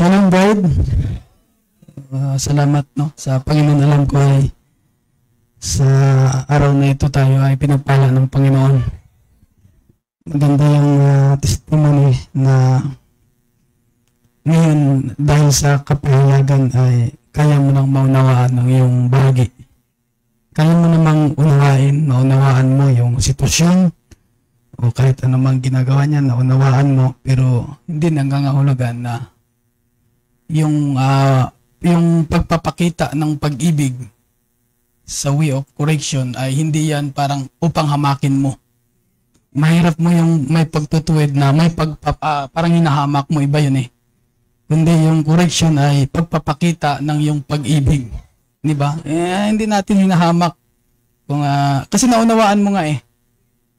Shalom bride. Salamat no sa Panginoon. Alam ko ay sa araw na ito tayo ay pinagpala ng Panginoon. Maganda yung testimony na ngayon dahil sa kapahayagan ay kaya mo nang maunawaan ng iyong bahagi. Kaya mo namang maunawaan mo yung sitwasyon o kahit anumang ginagawa niya, naunawaan mo, pero hindi nangangahulugan na yung pagpapakita ng pag-ibig sa way of correction ay hindi yan parang upang hamakin mo. Mahirap mo yung may pagtutuwid na may parang hinahamak mo, iba yun eh. Kundi yung correction ay pagpapakita ng yung pag-ibig. Di ba? Hindi natin hinahamak. Kasi naunawaan mo nga eh.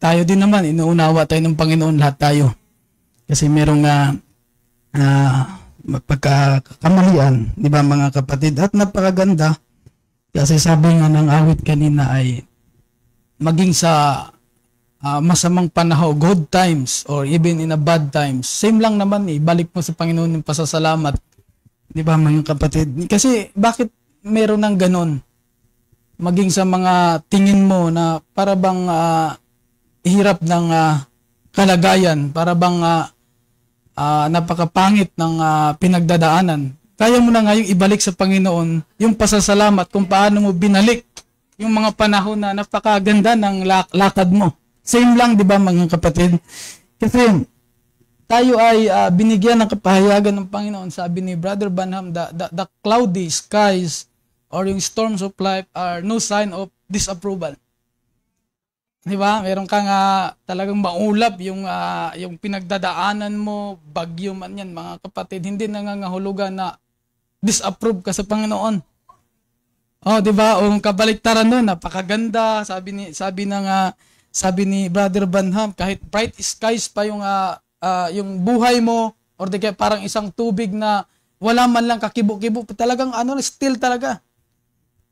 Tayo din naman, inuunawa tayo ng Panginoon, lahat tayo. Kasi merong pagkakamalian, di ba mga kapatid? At napakaganda. Kasi sabi nga ng awit kanina ay maging sa masamang panahon, good times, or even in a bad times, same lang naman eh, balik mo sa Panginoon yung pasasalamat. Di ba mga kapatid? Kasi bakit meron ng ganon? Maging sa mga tingin mo na para bang hirap ng kalagayan, para bang napakapangit ng pinagdadaanan. Kaya mo na ngayong ibalik sa Panginoon yung pasasalamat kung paano mo binalik yung mga panahon na napakaganda ng lakad mo. Same lang, di ba mga kapatid? Kasi tayo ay binigyan ng kapahayagan ng Panginoon. Sabi ni Brother Branham, the cloudy skies or yung storms of life are no sign of disapproval. Di ba? Meron kang talagang maulap yung pinagdadaanan mo, bagyo man yan mga kapatid, hindi nangangahulugan na disapprove ka sa Panginoon. Oh, di ba? O kabaliktaran nun, napakaganda, sabi ni Brother Branham, kahit bright skies pa yung buhay mo, or di kaya parang isang tubig na wala man lang kakibo-kibo, talagang still talaga.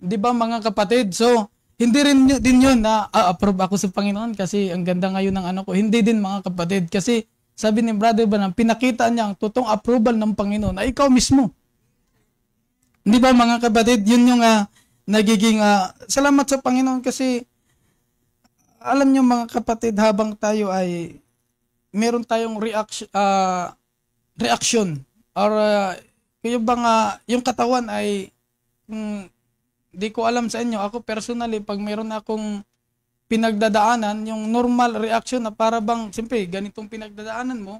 Di ba mga kapatid? So, hindi rin din yun na approve ako sa Panginoon kasi ang ganda ngayon ng ko. Hindi din mga kapatid. Kasi sabi ni Brother Branham, pinakita niya ang totoong approval ng Panginoon ay ikaw mismo. Hindi ba mga kapatid? Yun yung nagiging salamat sa Panginoon kasi alam niyo mga kapatid, habang tayo ay meron tayong reaction or yung katawan ay di ko alam sa inyo, ako personally, pag meron akong pinagdadaanan, yung normal reaction na para bang, siyempre, ganitong pinagdadaanan mo,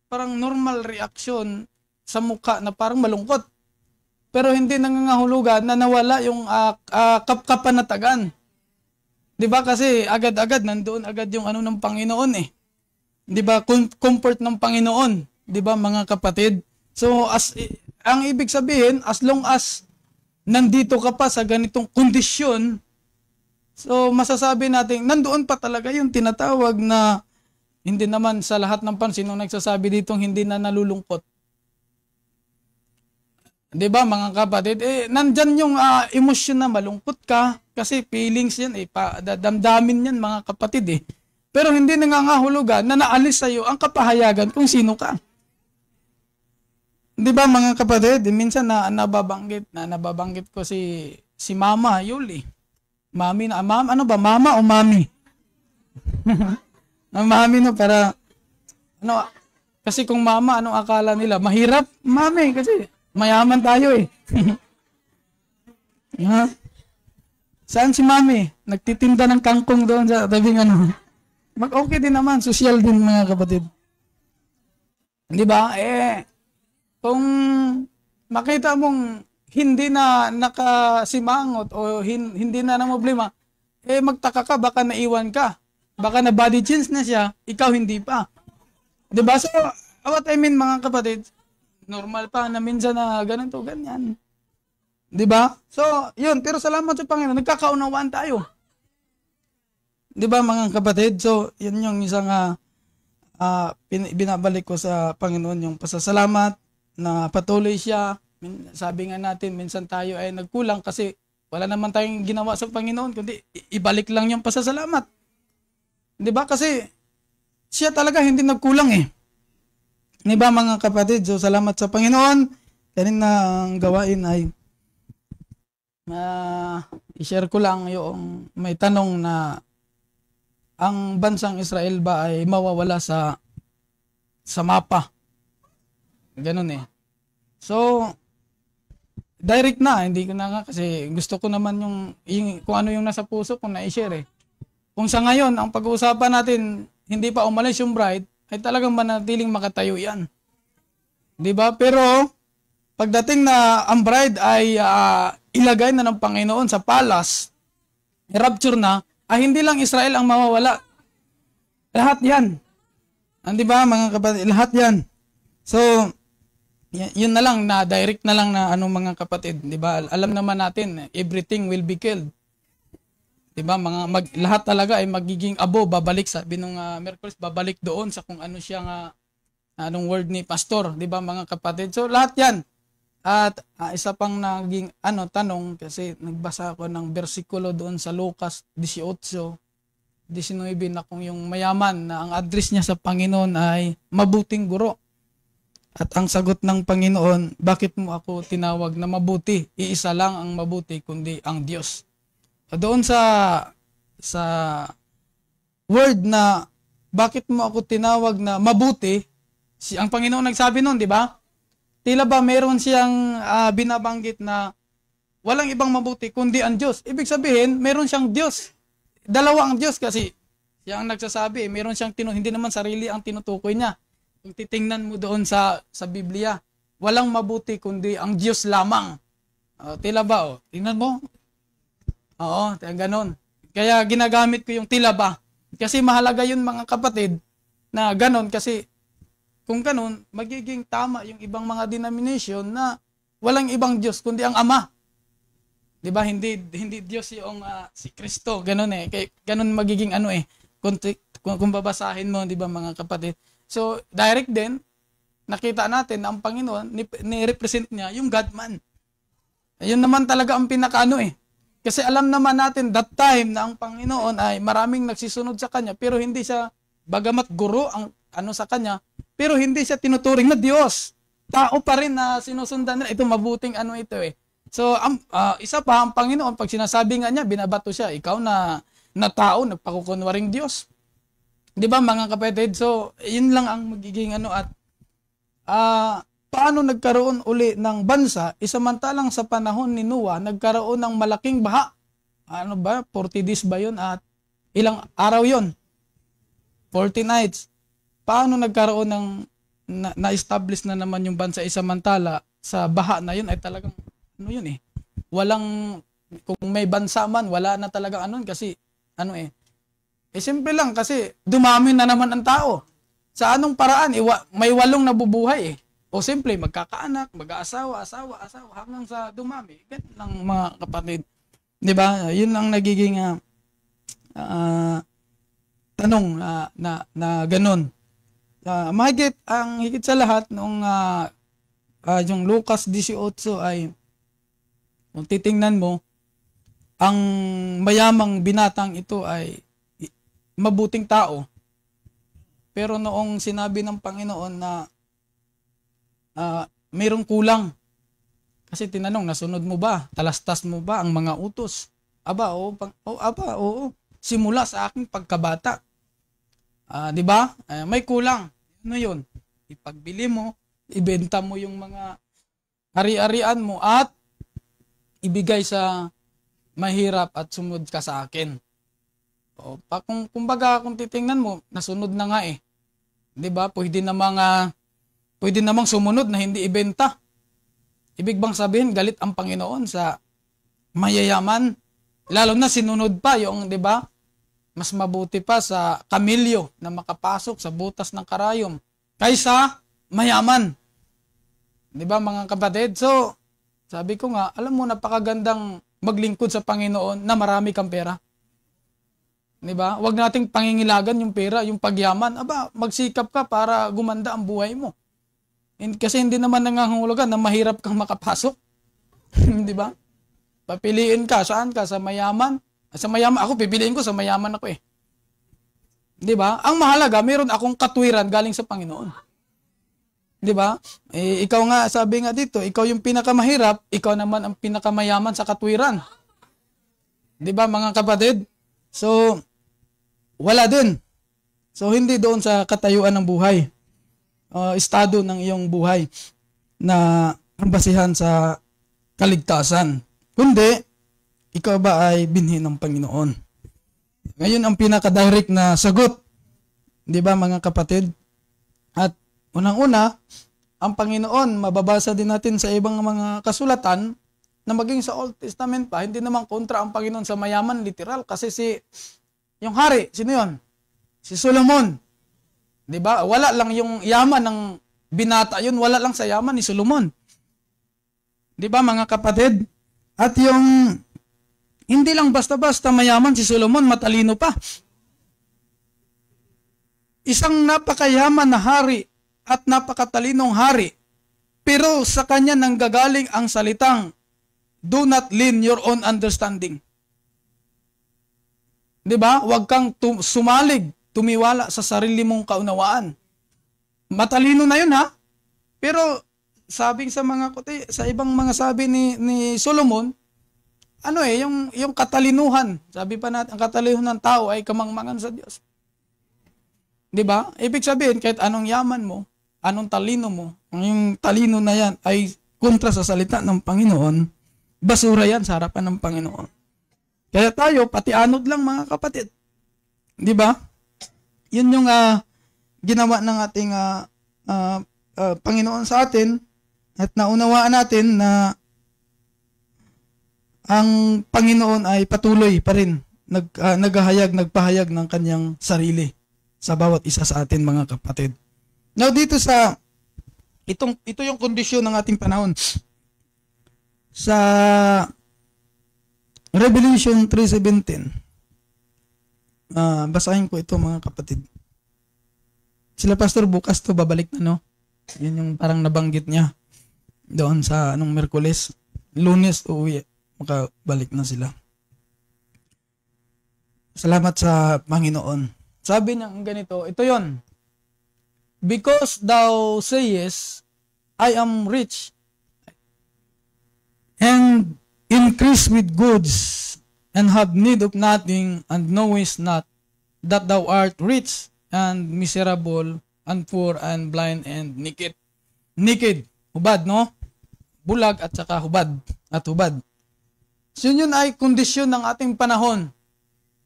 parang normal reaction sa mukha na parang malungkot. Pero hindi nangangahulugan na nawala yung kapanatagan. Di ba? Kasi agad-agad, nandoon agad yung ng Panginoon eh. Di ba? Comfort ng Panginoon. Di ba mga kapatid? So, ang ibig sabihin, as long as nandito ka pa sa ganitong kondisyon, so masasabi natin, nandoon pa talaga yung tinatawag na hindi naman sa lahat ng pansin nung nagsasabi ditong hindi na nalulungkot. Diba mga kapatid? Nandyan yung emosyon na malungkot ka kasi feelings yan damdamin yan mga kapatid eh. Pero hindi nangangahulugan na naalis sa'yo ang kapahayagan kung sino ka. Di ba mga kapatid, minsan nababanggit ko si Mama Yuli. Mami na, mama o mami? Mami no, para kasi kung mama, anong akala nila? Mahirap? Mami, kasi mayaman tayo eh. Saan si Mami? Nagtitinda ng kangkong doon sa tabing okay din naman, social din mga kapatid. Di ba? Kung makita mong hindi na nakasimangot o hindi na problema, magtaka ka, baka naiwan ka. Baka na body change na siya, ikaw hindi pa. Diba? So, what I mean mga kapatid, normal pa na minsan na ganito, ganyan. Diba? So, yun. Pero salamat sa Panginoon, nagkakaunawaan tayo. Diba mga kapatid? So, yun yung isang binabalik ko sa Panginoon, yung pasasalamat, na patuloy siya. Sabi nga natin, minsan tayo ay nagkulang kasi wala naman tayong ginawa sa Panginoon, kundi ibalik lang yung pasasalamat. Di ba? Kasi siya talaga hindi nagkulang eh. Di ba mga kapatid? So salamat sa Panginoon kanina ang gawain ay i-share ko lang yung may tanong na ang bansang Israel ba ay mawawala sa mapa. Ganun eh. So, direct na, hindi ko na nga kasi gusto ko naman yung kung ano yung nasa puso ko na i-share eh. Kung sa ngayon, ang pag-uusapan natin, hindi pa umalis yung bride, ay talagang manatiling makatayo yan. Diba? Pero, pagdating na ang bride ay ilagay na ng Panginoon sa palace, rapture na, ay hindi lang Israel ang mawawala. Lahat yan. Diba mga kapatid? Lahat yan. So, yun na lang na direct na lang na mga kapatid, 'di ba? Alam naman natin, everything will be killed. 'Di ba? Lahat talaga ay magiging abo, babalik sabi nung Merkulis, babalik doon sa kung ano siya nga anong word ni pastor, 'di ba mga kapatid? So lahat 'yan. At isa pang naging tanong kasi nagbasa ako ng bersikulo doon sa Lucas 18:19 na kung yung mayaman na ang address niya sa Panginoon ay mabuting guro. At ang sagot ng Panginoon, bakit mo ako tinawag na mabuti? Iisa lang ang mabuti, kundi ang Diyos. Doon sa word na, bakit mo ako tinawag na mabuti, ang Panginoon nagsabi noon, di ba? Tila ba meron siyang binabanggit na walang ibang mabuti, kundi ang Diyos. Ibig sabihin, meron siyang Diyos. Dalawa ang Diyos kasi siya ang nagsasabi, meron siyang hindi naman sarili ang tinutukoy niya. Kung titingnan mo doon sa Biblia, walang mabuti kundi ang Diyos lamang. Tila ba? Tingnan mo. Oo, ganon. Kaya ginagamit ko yung tila ba. Kasi mahalaga yun mga kapatid na ganon kasi kung ganon, magiging tama yung ibang mga denomination na walang ibang Diyos kundi ang Ama. 'Di ba? Hindi Diyos yung si Kristo, ganon eh. Kaya ganon magiging kung babasahin mo, 'di ba mga kapatid? So, direct din, nakita natin na ang Panginoon, ni-represent niya yung God-man. Ayun naman talaga ang pinakaano eh. Kasi alam naman natin that time na ang Panginoon ay maraming nagsisunod sa Kanya, pero hindi siya, bagamat guro ang sa Kanya, pero hindi siya tinuturing na Diyos. Tao pa rin na sinusundan nila. Ito mabuting ito eh. So, isa pa, ang Panginoon, pag sinasabi nga niya, binabato siya, ikaw na tao, nagpakukunwaring Diyos. Di ba mga kapatid? So, yun lang ang magiging at paano nagkaroon uli ng bansa, isamantalang sa panahon ni Noah, nagkaroon ng malaking baha. 40 days ba yun? At ilang araw yun? 40 nights. Paano nagkaroon ng na-establish na naman yung bansa isamantala sa baha na yun ay talagang yun eh. Walang, kung may bansa man, wala na talagang kasi simple lang kasi dumami na naman ang tao. Sa anong paraan? May 8 nabubuhay eh. O simple, magkakaanak, mag-aasawa, asawa, hanggang sa dumami. Ganun lang mga kapatid. Di ba? Yun ang nagiging tanong na ganun. Ang higit sa lahat, nung yung Lucas 18 ay, kung titingnan mo, ang mayamang binatang ito ay mabuting tao. Pero noong sinabi ng Panginoon na mayroong kulang. Kasi tinanong, nasunod mo ba? Talastas mo ba ang mga utos? Aba, oo. Simula sa aking pagkabata. Di ba? May kulang. Ano yun? Ipagbili mo, ibenta mo yung mga ari-arian mo at ibigay sa mahirap at sumunod ka sa akin. Kung titingnan mo, nasunod na nga eh. 'Di ba? Pwede namang sumunod na hindi ibenta. Ibig bang sabihin galit ang Panginoon sa mayayaman? Lalo na sinunod pa yung, 'di ba? Mas mabuti pa sa kamilyo na makapasok sa butas ng karayom kaysa mayaman. 'Di ba mga kapatid? So, sabi ko nga, alam mo napakagandang maglingkod sa Panginoon na marami kang pera. 'Di ba? Huwag nating pangingilagan yung pera, yung pagyaman. Aba, magsikap ka para gumanda ang buhay mo. Kasi hindi naman nangangahulugan na mahirap kang makapasok. 'Di ba? Papiliin ka saan ka, sa mayaman? Sa mayaman ako, pipiliin ko sa mayaman ako eh. 'Di ba? Ang mahalaga, meron akong katwiran galing sa Panginoon. Di ba? Ikaw nga, sabi nga dito, ikaw yung pinakamahirap, ikaw naman ang pinakamayaman sa katwiran. Di ba, mga kapatid? So, wala din. So, hindi doon sa katayuan ng buhay. Estado ng iyong buhay na basihan sa kaligtasan. Kundi, ikaw ba ay binhi ng Panginoon? Ngayon ang pinaka-direct na sagot. Di ba, mga kapatid? At unang-una, ang Panginoon, mababasa din natin sa ibang mga kasulatan na maging sa Old Testament pa, hindi naman kontra ang Panginoon sa mayaman, literal. Kasi yung hari, sino yun? Si Solomon. Di ba? Wala lang yung yaman ng binata yun, wala lang sa yaman ni Solomon. Di ba, mga kapatid? At yung, hindi lang basta-basta mayaman si Solomon, matalino pa. Isang napakayaman na hari at napakatalinong hari, pero sa kanya nanggagaling ang salitang, do not lean your own understanding. Di ba? Huwag kang sumalig, tumiwala sa sarili mong kaunawaan. Matalino na yun, ha? Pero sabing sa sa ibang mga sabi ni Solomon, yung katalinuhan, sabi pa natin, ang katalinuhan ng tao ay kamangmangan sa Diyos. Di ba? Ibig sabihin, kahit anong yaman mo, anong talino mo, yung talino na yan ay kontra sa salita ng Panginoon, basura yan sa harapan ng Panginoon. Kaya tayo, pati anod lang, mga kapatid. Di ba? Yun yung ginawa ng ating Panginoon sa atin at naunawaan natin na ang Panginoon ay patuloy pa rin nagpahayag ng kanyang sarili sa bawat isa sa atin, mga kapatid. Now dito ito yung kondisyon ng ating panahon. Sa Revelation 3:17. Basahin ko ito, mga kapatid. Sila Pastor bukas to babalik na, no? Yun yung parang nabanggit niya doon sa Miyerkules. Lunes uuwi, makabalik na sila. Salamat sa Panginoon. Sabi niya ganito, ito yon. Because thou sayest, I am rich, and increase with goods, and have need of nothing, and knowest not that thou art rich, and miserable, and poor, and blind, and naked. Naked, hubad, no? Bulag at saka hubad, at hubad. So yun ay kondisyon ng ating panahon,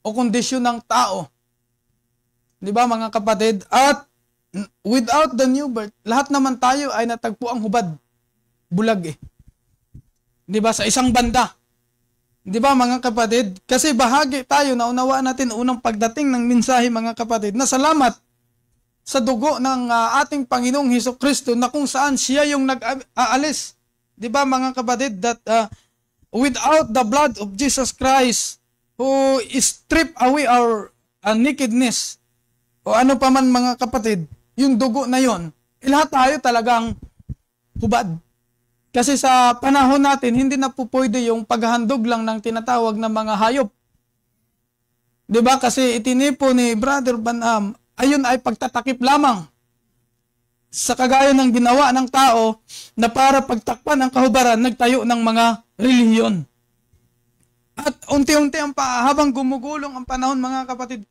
o kondisyon ng tao. Di ba, mga kapatid? At without the new birth, lahat naman tayo ay natagpo ang hubad. Bulag eh. Di ba? Sa isang banda. Di ba, mga kapatid? Kasi bahagi tayo, naunawaan natin unang pagdating ng mensahe, mga kapatid, na salamat sa dugo ng ating Panginoong Hesukristo na kung saan siya yung nag-aalis. Di ba, mga kapatid? That without the blood of Jesus Christ, who strip away our nakedness, o ano pa man, mga kapatid, yung dugo na yon, lahat tayo talagang hubad. Kasi sa panahon natin, hindi na po pwede yung paghahandog lang ng tinatawag na mga hayop. Diba? Kasi itinipo ni Brother Branham, ayun ay pagtatakip lamang sa kagaya ng ginawa ng tao na para pagtakpan ang kahubaran, nagtayo ng mga relihiyon. At unti-unti habang gumugulong ang panahon, mga kapatid,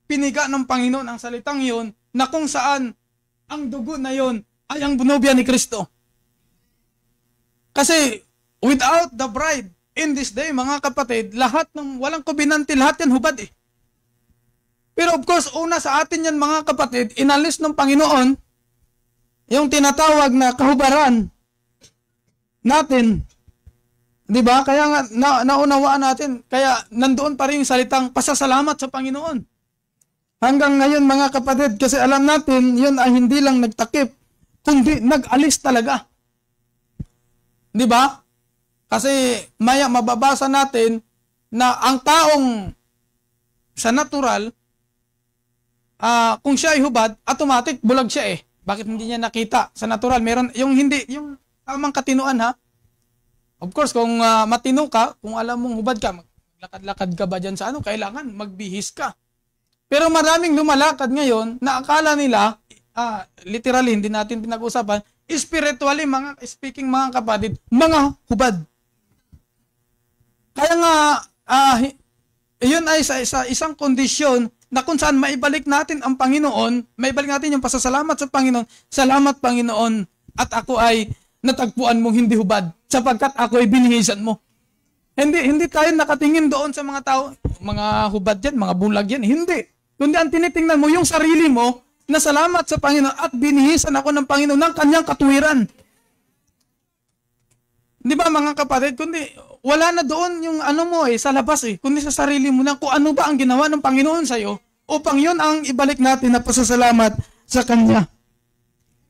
piniga ng Panginoon ang salitang yun na kung saan ang dugo na yun ay ang bunobya ni Kristo. Kasi without the bride in this day, mga kapatid, lahat ng walang kubinante, lahat yan hubad eh. Pero of course, una sa atin yan, mga kapatid, inalis ng Panginoon yung tinatawag na kahubaran natin. Di ba? Kaya nga naunawaan natin, kaya nandoon pa rin yung salitang pasasalamat sa Panginoon. Hanggang ngayon, mga kapatid, kasi alam natin, yun ay hindi lang nagtakip, kundi nag-alis talaga. Di ba? Kasi mababasa natin na ang taong sa natural, kung siya ay hubad, automatic bulag siya eh. Bakit hindi niya nakita? Sa natural, meron, yung tamang katinuan ha. Of course, kung matino ka, kung alam mong hubad ka, maglakad-lakad ka ba dyan sa kailangan magbihis ka. Pero maraming lumalakad ngayon na akala nila literally, hindi natin pinag-usapan, spiritually, speaking mga kapatid, mga hubad. Kaya nga, yun ay sa isang kondisyon na kung saan maibalik natin ang Panginoon, maibalik natin yung pasasalamat sa Panginoon, salamat Panginoon, at ako ay natagpuan mong hindi hubad, sapagkat ako ay binihisan mo. Hindi tayo nakatingin doon sa mga tao, mga hubad yan, mga bulag yan, hindi. Kundi ang tinitingnan mo, yung sarili mo, na salamat sa Panginoon at binihisan ako ng Panginoon ng kanyang katuwiran. Di ba mga kapatid, kundi wala na doon yung sa labas kundi sa sarili mo na kung ano ba ang ginawa ng Panginoon sa'yo upang yun ang ibalik natin na pasasalamat sa Kanya.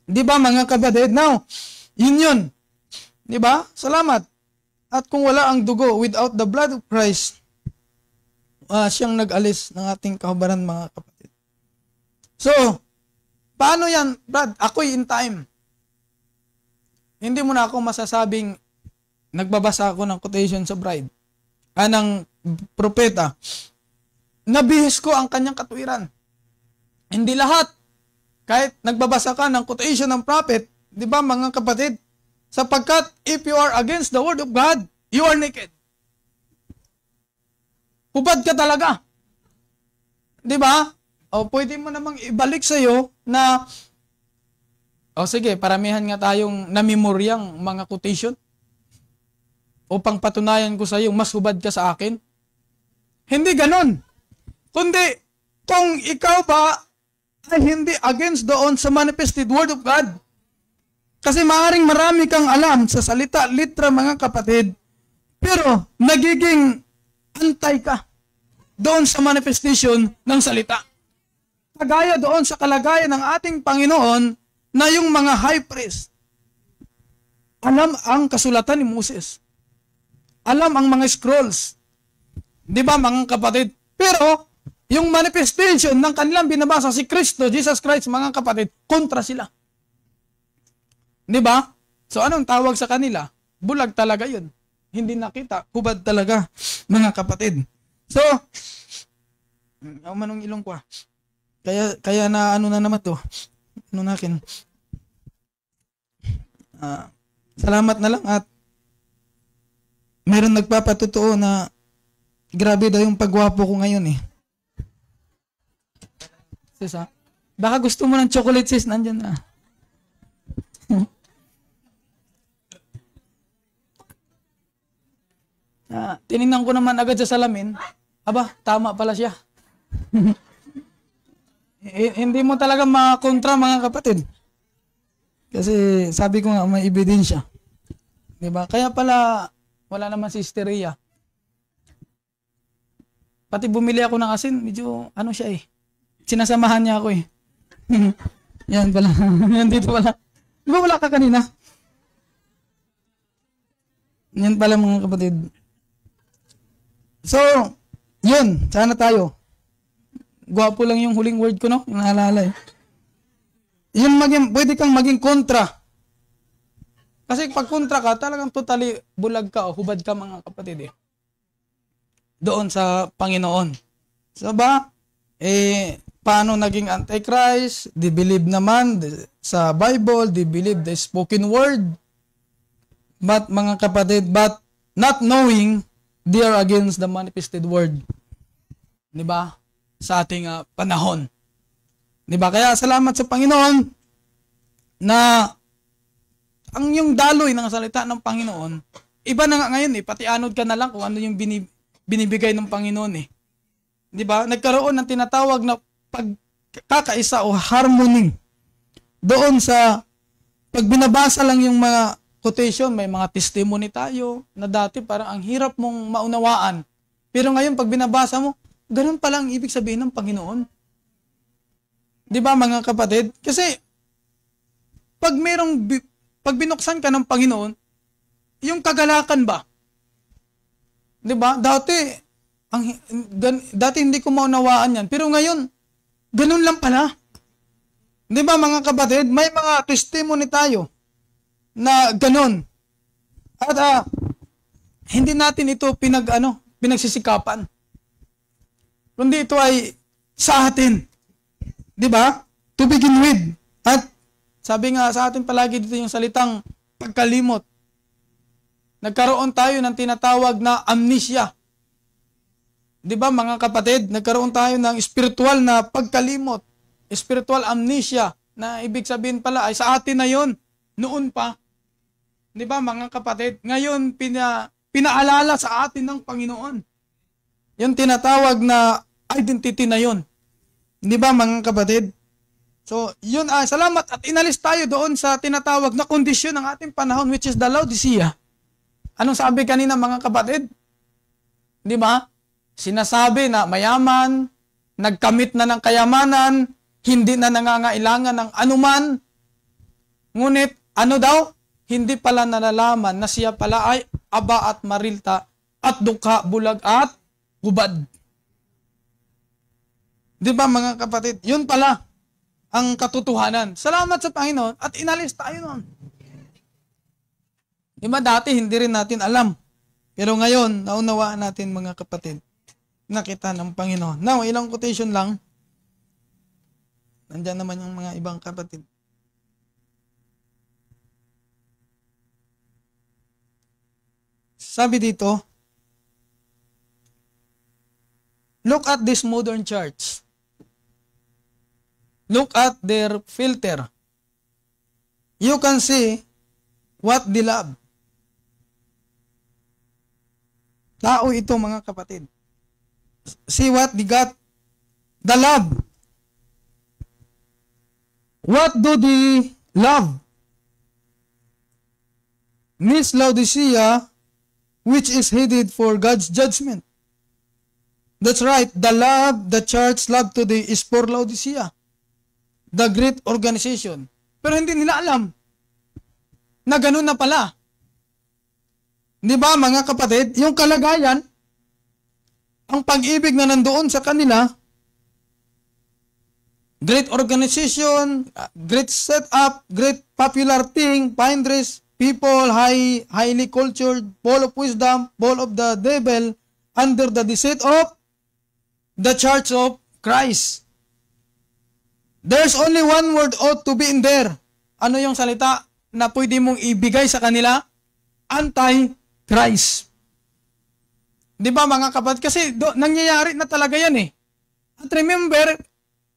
Di ba mga kapatid? Now, yun. Di ba? Salamat. At kung wala ang dugo, without the blood of Christ, siyang nag-alis ng ating kahubaran mga kapatid. So, paano yan, Brad? Ako'y in time. Hindi mo na ako masasabing nagbabasa ako ng quotation sa bride, ng propeta. Nabihis ko ang kanyang katuwiran. Hindi lahat. Kahit nagbabasa ka ng quotation ng prophet, di ba mga kapatid? Sapagkat if you are against the word of God, you are naked. Hubad ka talaga. Di ba? O pwede mo namang ibalik sa iyo na sige, paramihan nga tayong namemoryang mga quotation upang patunayan ko sa iyo mas hubad ka sa akin. Hindi ganon. Kundi kung ikaw ba ay hindi against doon sa manifested word of God. Kasi maaaring marami kang alam sa salita, litra mga kapatid, pero nagiging antay ka doon sa manifestation ng salita. Kagaya doon sa kalagayan ng ating Panginoon na yung mga high priest. Alam ang kasulatan ni Moses. Alam ang mga scrolls. Di ba mga kapatid? Pero yung manifestation ng kanilang binabasa si Kristo, Jesus Christ, mga kapatid, kontra sila. Di ba? So anong tawag sa kanila? Bulag talaga yun. Hindi nakita. Hubad talaga, mga kapatid. So, manong ilong ko. Kaya na na naman to. Nakin. Salamat na lang at meron nagpapatotoo na grabe daw yung pagwapo ko ngayon Sis, baka gusto mo ng chocolate, sis, nandyan na. Tinignan ko naman agad sa salamin. Aba, tama pala siya. Hindi mo talaga makontra mga kapatid. Kasi sabi ko nga may ebidensya. Diba? Kaya pala wala naman si hysteria. Pati bumili ako ng asin, medyo siya sinasamahan niya ako Yan pala. Yan dito pala. Di ba wala ka kanina? Yan pala mga kapatid. So, yun. Sana tayo. Gwapo lang yung huling word ko, no? Yung naalala Yun pwede kang maging kontra. Kasi pag kontra ka, talagang totally bulag ka o hubad ka mga kapatid doon sa Panginoon. So ba? Paano naging Antichrist? They believe naman sa Bible, they believe the spoken word. But mga kapatid, but not knowing, they are against the manifested word. Diba? Sa ating panahon. Diba? Kaya salamat sa Panginoon na ang yung daloy ng salita ng Panginoon, iba na nga ngayon pati anod ka na lang kung ano yung binibigay ng Panginoon Diba? Nagkaroon ng tinatawag na pagkakaisa o harmony doon sa pag binabasa lang yung mga quotation, may mga testimony tayo na dati parang ang hirap mong maunawaan. Pero ngayon pag binabasa mo, ganun pala ang ibig sabihin ng Panginoon. Di ba mga kapatid? Kasi pag binuksan ka ng Panginoon, yung kagalakan ba? Di ba? Dati hindi ko maunawaan yan. Pero ngayon, ganun lang pala. Di ba mga kapatid? May mga testimony tayo na ganun. At hindi natin ito pinagsisikapan. Kundi ito ay sa atin. Di ba? To begin with. At sabi nga sa atin palagi dito yung salitang pagkalimot. Nagkaroon tayo ng tinatawag na amnesia. Di ba mga kapatid, nagkaroon tayo ng spiritual na pagkalimot, spiritual amnesia, na ibig sabihin pala ay sa atin na yon noon pa. Di ba mga kapatid, ngayon pinaalala sa atin ng Panginoon. Yung tinatawag na identity na yon. Di ba mga kapatid? So, yun salamat at inalis tayo doon sa tinatawag na kondisyon ng ating panahon, which is the Laodicea. Anong sabi kanina mga kapatid? Di ba? Sinasabi na mayaman, nagkamit na ng kayamanan, hindi na nangangailangan ng anuman. Ngunit, ano daw? Hindi pala nalalaman na siya pala ay aba at marilta at dukha, bulag at hubad. Di ba mga kapatid? Yun pala ang katotohanan. Salamat sa Panginoon at inalis tayo noon. Di ba dati hindi rin natin alam. Pero ngayon, naunawaan natin mga kapatid. Nakita ng Panginoon. Now, ilang quotation lang. Nandiyan naman yung mga ibang kapatid. Sabi dito, look at this modern church. Look at their filter. You can see what they love. Tao ito mga kapatid. See what they got? The love. What do they love? Miss Laodicea, which is headed for God's judgment. That's right. The love the church love today is for Laodicea, the great organization. Pero hindi nila alam na ganun na pala. Di ba mga kapatid, yung kalagayan, ang pag-ibig na nandoon sa kanila, great organization, great setup, great popular thing, fine dress, people, highly cultured, full of wisdom, full of the devil, under the deceit of the church of Christ. There's only one word ought to be in there. Ano yung salita na pwede mong ibigay sa kanila? Anti-Christ. Di ba mga kapatid? Kasi nangyayari na talaga yan eh. At remember,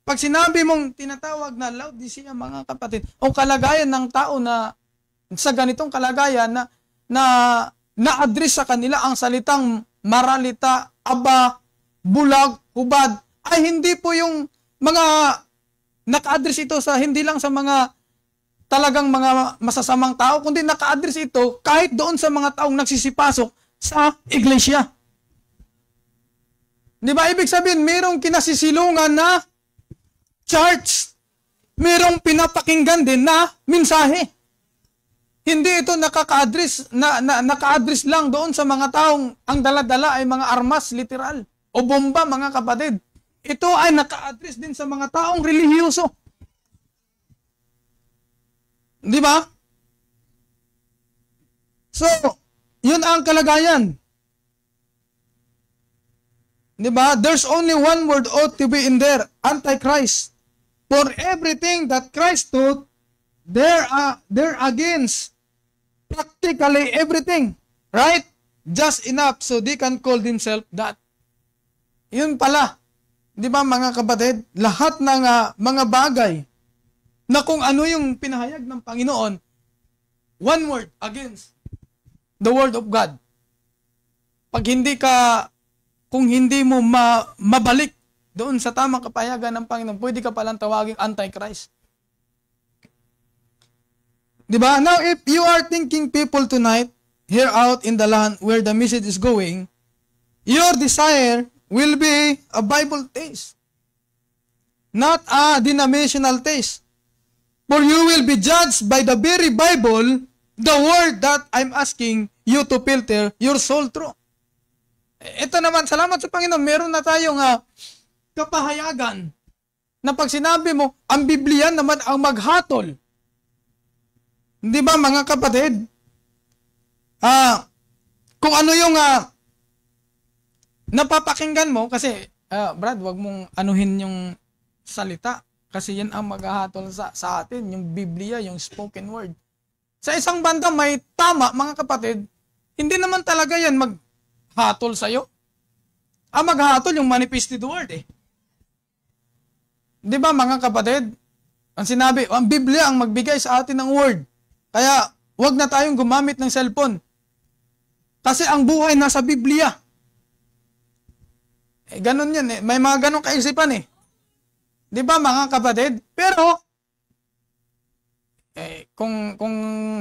pag sinabi mong tinatawag na Laodicea mga kapatid, o kalagayan ng tao na sa ganitong kalagayan na na-address sa kanila ang salitang maralita, aba, bulag, hubad, ay hindi po yung mga naka-address ito sa hindi lang sa mga talagang mga masasamang tao, kundi naka-address ito kahit doon sa mga taong nagsisipasok sa iglesia. Di ba? Ibig sabihin, mayroong kinasisilungan na church, mayroong pinapakinggan din na mensahe. Hindi ito nakaka-address, naka-address lang doon sa mga taong ang dala-dala ay mga armas, literal, o bomba, mga kapatid. Ito ay naka-address din sa mga taong relihiyoso. Di ba? So, yun ang kalagayan. Di ba? There's only one word ought to be in there, Antichrist. For everything that Christ taught, they're against practically everything. Right? Just enough so they can call themselves that. Yun pala. Di ba mga kapatid? Lahat ng mga bagay na kung ano yung pinahayag ng Panginoon, one word against the word of God. Kung hindi mo mabalik doon sa tamang kapayagan ng Panginoon, pwede ka palang tawaging Antichrist. Diba? Now, if you are thinking people tonight, here out in the land where the message is going, your desire will be a Bible taste, not a denominational taste. For you will be judged by the very Bible, the word that I'm asking you to filter your soul through. Ito naman, salamat sa Panginoon, meron na tayong kapahayagan na pag sinabi mo, ang Biblia naman ang maghatol. Hindi ba mga kapatid? Kung ano yung napapakinggan mo, kasi Brad, wag mong anuhin yung salita. Kasi yan ang maghahatol sa atin, yung Biblia, yung spoken word. Sa isang banda may tama, mga kapatid, hindi naman talaga yan maghatol sa'yo. Ang maghatol yung manifested word eh. Di ba mga kapatid? Ang sinabi, ang Biblia ang magbigay sa atin ng word. Kaya, huwag na tayong gumamit ng cellphone. Kasi ang buhay nasa Biblia. Ganun yan eh. May mga ganun kaisipan eh. Di ba mga kapatid? Pero, kung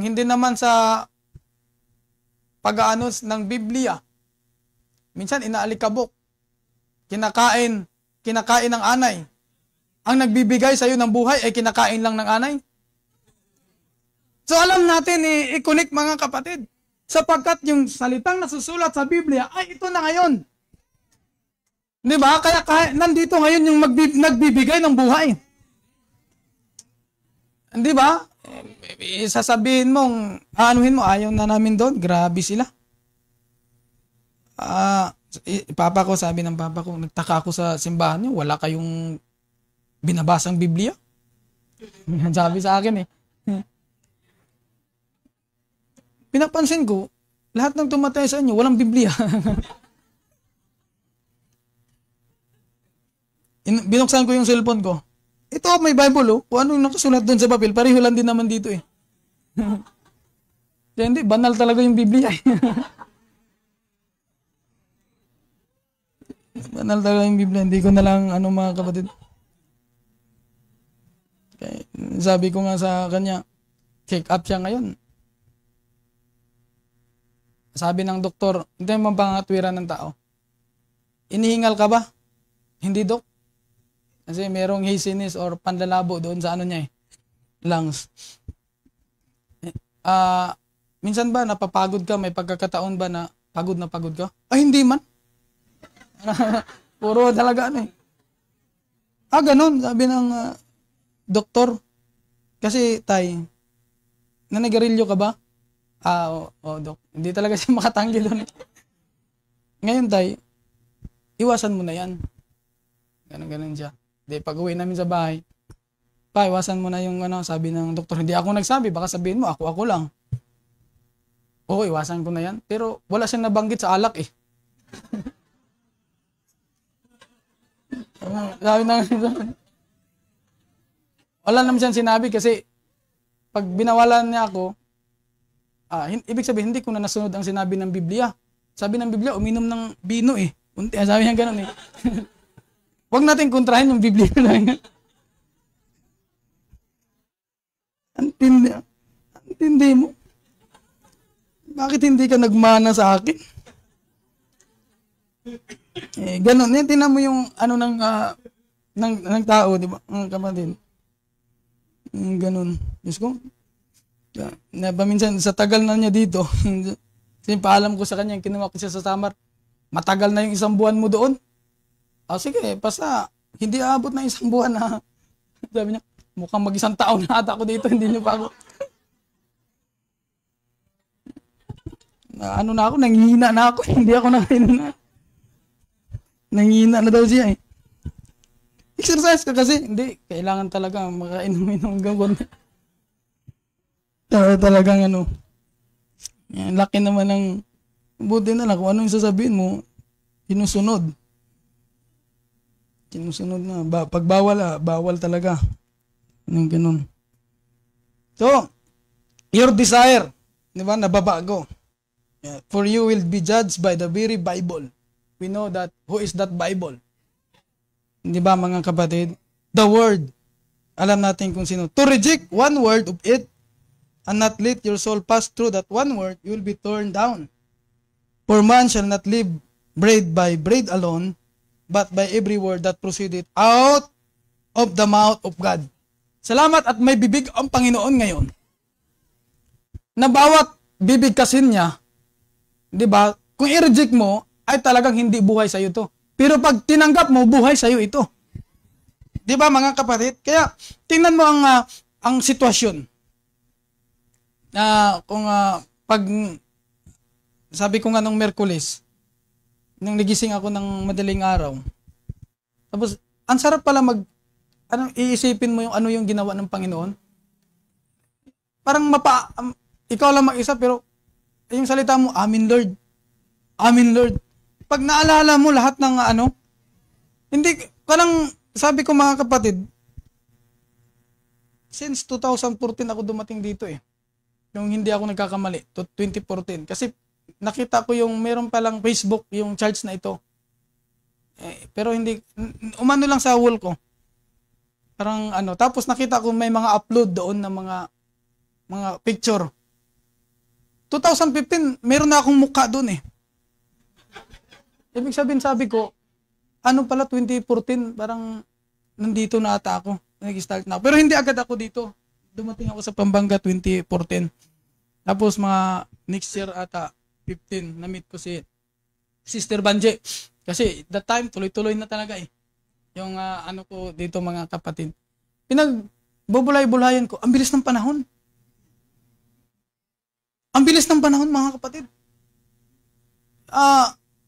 hindi naman sa pag-aanos ng Biblia, minsan inaalikabok. Kinakain ng anay. Ang nagbibigay sa'yo ng buhay ay kinakain lang ng anay. So alam natin i-connect mga kapatid. Sapagkat yung salitang nasusulat sa Biblia ay ito na ngayon. Di ba? Kaya nandito ngayon yung nagbibigay ng buhay. Di ba? Sasabihin mong, anuhin mo, ayaw na namin doon. Grabe sila. Papa ko, sabi ng papa ko, nagtaka ako sa simbahan niyo, wala kayong binabasang Biblia. Sabi sa akin eh. Pinapansin ko, lahat ng tumatay sa inyo, walang Biblia. Binuksan ko yung cellphone ko. Ito, may Bible oh. Kung ano yung nakasulat doon sa papel, pareho lang din naman dito eh. Kaya hindi, banal talaga yung Biblia eh. Banal talaga yung Biblia. Hindi ko na lang, mga kapatid. Kaya, sabi ko nga sa kanya, check up siya ngayon. Sabi ng doktor, hindi mo pangatwiran ng tao. Inihingal ka ba? Hindi, dok. Kasi merong haziness or panlalabo doon sa niya eh. Lungs. Minsan ba napapagod ka? May pagkakataon ba na pagod ka? Ay, hindi man. Puro talaga eh. Ganun. Sabi ng doktor. Kasi nanagarilyo ka ba? Dok. Hindi talaga siya makatanggi doon. Ngayon iwasan mo na yan. Ganun siya. Pag uwi namin sa bahay, iwasan mo na yung sabi ng doktor. Hindi ako nagsabi, baka sabihin mo, ako lang. Oo, iwasan ko na yan. Pero wala siyang nabanggit sa alak eh. Sabi na, wala naman siyang sinabi kasi pag binawalan niya ako, ibig sabihin, hindi ko na nasunod ang sinabi ng Biblia. Sabi ng Biblia, uminom ng bino eh. Sabi niya gano'n eh. Huwag natin kontrahin yung Biblia lang. Antindi mo. Bakit hindi ka nagmana sa akin? Gano'n. Tinan mo yung ng tao, di ba? Ang kapatid. Gano'n. Diyos ko. Paminsan, sa tagal na niya dito, kasi paalam ko sa kanya, kinuha ko siya sa Samar, matagal na yung 1 buwan mo doon. Sige, basta hindi aabot na 1 buwan na. Sabi niya, mukhang mag-1 taon na ata ako dito, hindi niyo pa ako. Na ako, nanghihina na ako, hindi ako nakainom. Nanghihina na daw siya eh. Exercise ka kasi, hindi, kailangan talaga makainom-inom hanggang konti. Talagang laki naman ng, buti na lang kung ano yung sasabihin mo, sinusunod na. Pag bawal talaga. Ganun. So, your desire, di ba, nababago. Yeah. For you will be judged by the very Bible. We know that, who is that Bible? Di ba mga kapatid? The Word. Alam natin kung sino. To reject one word of it, and not let your soul pass through that one word, you will be torn down. For man shall not live bread by bread alone, but by every word that proceeded out of the mouth of God. Salamat at may bibig ang Panginoon ngayon. Na bawat bibig kasin niya, di ba, kung i-reject mo, ay talagang hindi buhay sa iyo to. Pero pag tinanggap mo, buhay sa iyo ito. Di ba mga kapatid? Kaya tingnan mo ang sitwasyon. Kung pag sabi ko nga nung Miyerkules, nung nagising ako ng madaling araw, tapos ang sarap pala iisipin mo yung ano yung ginawa ng Panginoon? Parang ikaw lang mag-isa, pero yung salita mo, Amen Lord. Amen Lord. Pag naalala mo lahat ng hindi, parang sabi ko mga kapatid, since 2014 ako dumating dito Yung hindi ako nagkakamali, 2014. Kasi nakita ko yung meron palang Facebook, yung church na ito. Pero hindi, umano lang sa wall ko. Parang tapos nakita ko may mga upload doon ng mga picture. 2015, meron na akong mukha doon Ibig sabihin, sabi ko, pala 2014, parang nandito na ata ako. Nag-start na ako. Pero hindi agad ako dito. Dumating ako sa Pampanga 2014. Tapos mga next year ata, 15, na-meet ko si Sister Banje. Kasi that time, tuloy-tuloy na talaga Yung ko dito mga kapatid. Pinagbubulay-bulayan ko, ang bilis ng panahon. Ang bilis ng panahon mga kapatid.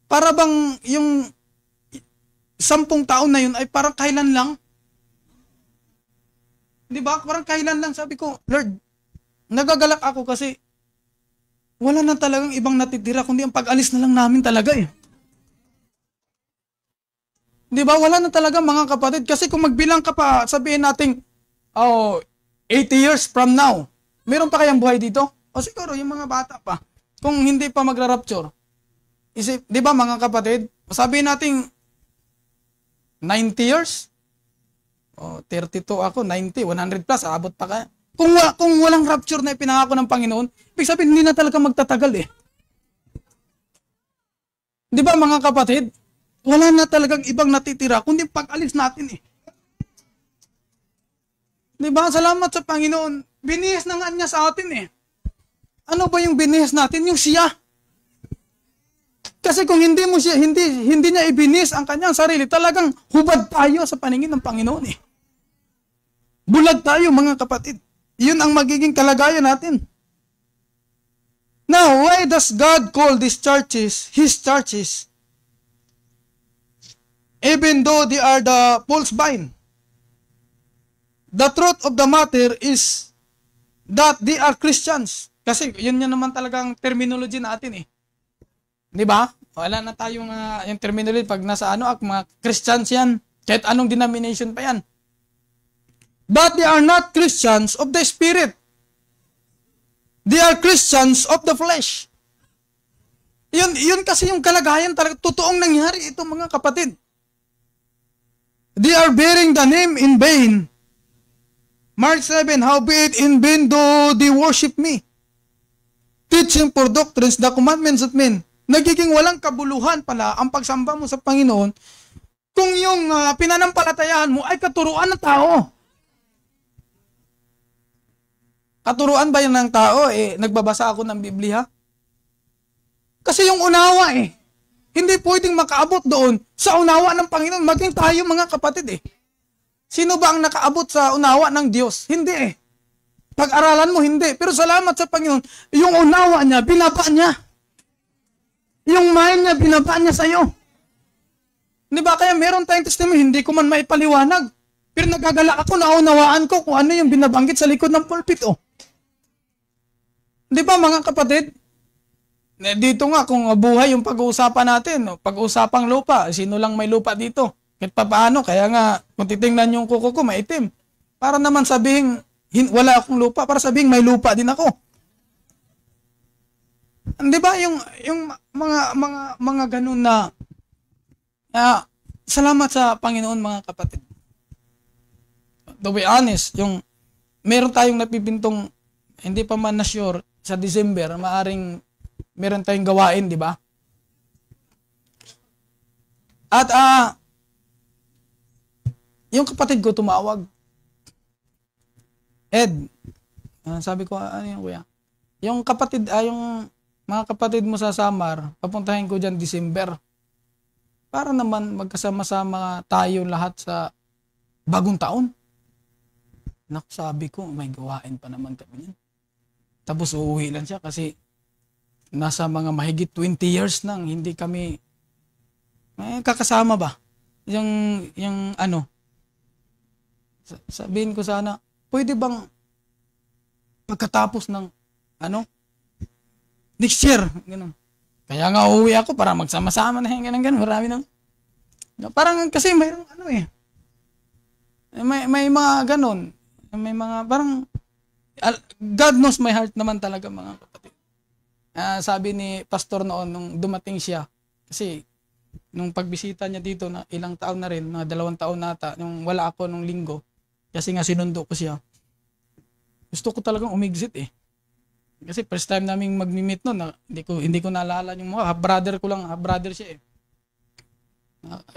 Para bang yung 10 taon na yun ay parang kailan lang. Di ba? Parang kailan lang. Sabi ko, Lord, nagagalak ako kasi wala na talagang ibang natitira kundi ang pag-alis na lang namin talaga Di ba? Wala na talaga mga kapatid. Kasi kung magbilang ka pa, sabihin natin, 80 years from now, meron pa kayang buhay dito? O siguro, yung mga bata pa. Kung hindi pa magra-rapture. Di ba mga kapatid? Sabihin natin, 90 years? 32 ako, 90, 100 plus, abot pa kaya. Kung walang rapture na ipinangako ng Panginoon, ibig sabihin, hindi na talaga magtatagal Di ba mga kapatid? Wala na talagang ibang natitira, kundi pag-alis natin Di ba? Salamat sa Panginoon. Binihis na nga niya sa atin Ano ba yung binihis natin? Yung siya. Kasi kung hindi niya ibinihis ang kanyang sarili, talagang hubad tayo sa paningin ng Panginoon Bulag tayo mga kapatid. Yun ang magiging kalagayan natin. Now, why does God call these churches His churches? Even though they are the false vine. The truth of the matter is that they are Christians. Kasi yun naman talagang terminology natin Di ba? Wala na tayong yung terminology pag nasa mga Christians yan. Kahit anong denomination pa yan. But they are not Christians of the Spirit. They are Christians of the flesh. Yun kasi yung kalagayan talaga. Totoong nangyari ito mga kapatid. They are bearing the name in vain. Mark 7, howbeit in vain do they worship me. Teaching for doctrines the commandments of men. Nagiging walang kabuluhan pala ang pagsamba mo sa Panginoon kung yung pinanampalatayahan mo ay katuruan ng tao. Katuruan ba yan ng tao? Nagbabasa ako ng Biblia. Kasi yung unawa hindi pwedeng makaabot doon sa unawa ng Panginoon. Maging tayo mga kapatid Sino ba ang nakaabot sa unawa ng Diyos? Hindi Pag-aralan mo, hindi. Pero salamat sa Panginoon, yung unawa niya, binaba niya. Yung mind niya, binaba niya sa'yo. Di ba? Kaya meron tayong testimony, hindi ko man maipaliwanag. Pero nagagalak ako, naunawaan ko kung ano yung binabanggit sa likod ng pulpit. Di ba mga kapatid? Dito nga, kung buhay yung pag-uusapan natin, pag-uusapang lupa, sino lang may lupa dito? Kahit paano, kaya nga, kung titingnan yung kuko ko, maitim. Para naman sabihin, wala akong lupa, para sabihin may lupa din ako. Di ba yung mga ganun na salamat sa Panginoon mga kapatid. To be honest, yung meron tayong napipintong hindi pa man na sure sa December, maaring meron tayong gawain, di ba? At yung kapatid ko tumawag. Ed, sabi ko, ano yung kuya? Yung kapatid, yung mga kapatid mo sa Samar, papuntahin ko dyan December. Para naman magkasama-sama tayo lahat sa bagong taon. Sabi ko, may gawain pa naman kami yan. Tapos uuwi lang siya kasi nasa mga mahigit 20 years nang hindi kami kakasama ba? Yung Sabihin ko sana, pwede bang pagkatapos ng next year, ganun. Kaya nga uuwi ako para magsama-sama na yung ganun, marami nang parang kasi mayroong may mga ganun, may mga parang God knows my heart naman talaga, mga kapatid. Sabi ni pastor noon nung dumating siya, kasi nung pagbisita niya dito na ilang taon na rin, na 2 taon nata, nung wala ako nung linggo, kasi nga sinundo ko siya. Gusto ko talagang umexit eh. Kasi first time naming magmi-meet noon, hindi ko naalala yung mga brother ko lang, brother siya eh.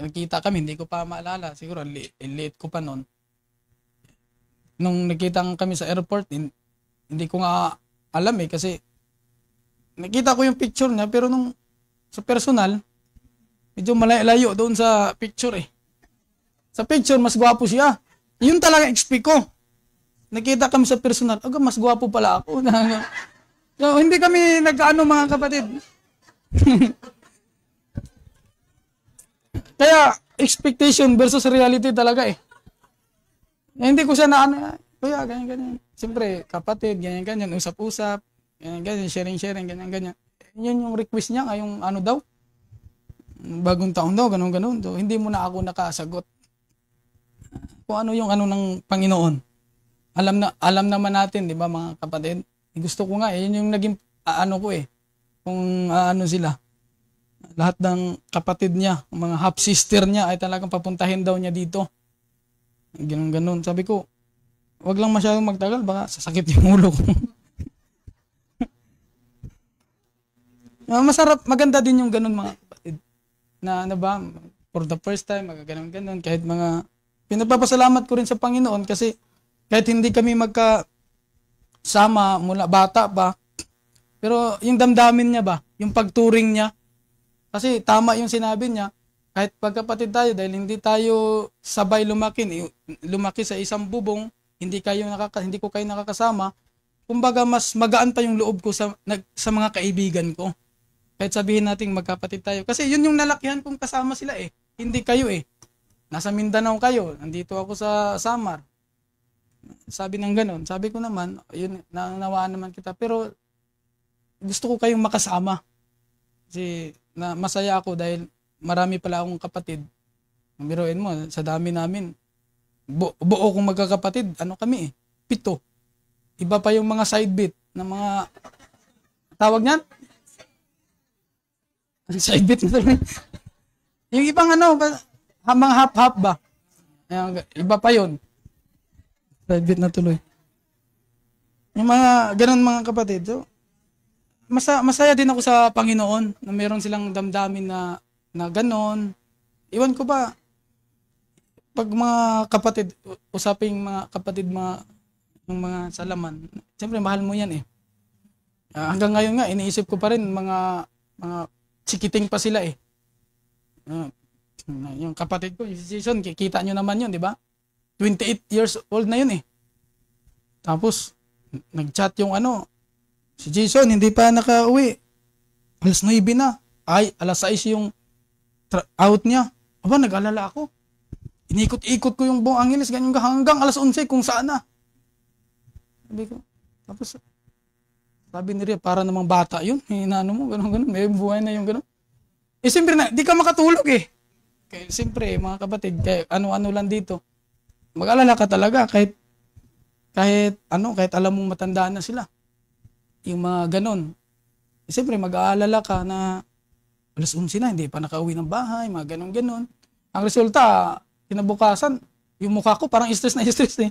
Nakita kami, hindi ko pa maalala. Siguro late ko pa noon. Nung nakita kami sa airport, hindi ko nga alam eh, kasi nakita ko yung picture niya, pero nung sa personal, medyo malayo doon sa picture eh. Sa picture, mas gwapo siya. Yun talaga expect ko. Nakita kami sa personal, mas gwapo pala ako. So, hindi kami nagkaano, mga kapatid. Kaya, expectation versus reality talaga eh. Hindi ko siya kaya ganyan. Siyempre, kapatid, ganyan, usap-usap, ganyan, sharing, ganyan. Yun yung request niya, yung daw, bagong taon daw, ganun. So, hindi mo na ako nakasagot. Kung ano yung ng Panginoon. Alam naman natin, di ba, mga kapatid? Gusto ko nga, yun yung naging ko eh. Kung sila. Lahat ng kapatid niya, mga half sister niya ay talagang papuntahin daw niya dito. Ganun. Sabi ko, wag lang masyadong magtagal, baka sasakit yung ulo ko. Masarap, maganda din yung ganun, mga kapatid. Na ba, for the first time, ganun. Kahit pinapapasalamat ko rin sa Panginoon kasi kahit hindi kami magkasama mula bata pa, pero yung damdamin niya ba, yung pagturing niya, kasi tama yung sinabi niya, kahit pagkapatid tayo, dahil hindi tayo sabay lumaki sa isang bubong, hindi ko kayo nakakasama, kumbaga mas magaan pa yung loob ko sa mga kaibigan ko. Kahit sabihin natin magkapatid tayo. Kasi yun yung nalakihan kong kasama sila eh. Hindi kayo eh. Nasa Mindanao kayo, nandito ako sa Samar. Sabi ng ganun. Sabi ko naman, yun, nanawaan naman kita. Pero gusto ko kayong makasama. Kasi masaya ako dahil marami pala akong kapatid. Biruin mo, sa dami namin. Buo kong magkakapatid, kami eh, 7. Iba pa yung mga side bit na mga tawag niyan? Side bit na yung ibang mga half-half ba? Iba pa yun. Side bit na tuloy. Yung mga ganun, mga kapatid. So, masaya din ako sa Panginoon na meron silang damdamin na ganon. Iwan ko ba, pag mga kapatid, usaping mga kapatid, yung mga salaman, siyempre mahal mo yan eh. Hanggang ngayon nga, iniisip ko pa rin, mga sikiting pa sila eh. Yung kapatid ko, yung si Jason, kikita nyo naman yun, di ba? 28 years old na yun eh. Tapos, nag-chat yung si Jason, hindi pa nakauwi. Alas 9 na. Ay, alas 6 yung out niya. Aba, nag-alala ako. Inikot-ikot ko yung buong Angeles, ganyan hanggang alas 11 kung saan na. Sabi ko. Tapos, sabi ni Ria, para namang bata yun. Hinano mo, ganun. May buhay na yung ganun. Siyempre di ka makatulog eh. Kaya, siyempre, mga kapatid, kahit ano-ano lang dito. Mag-alala ka talaga kahit alam mong matandaan na sila. Yung mga ganun. Siyempre, mag-aalala ka na alas 11 na, hindi pa nakauwi ng bahay, mga ganun-ganun. Ang resulta, kinabukasan, yung mukha ko parang stress eh.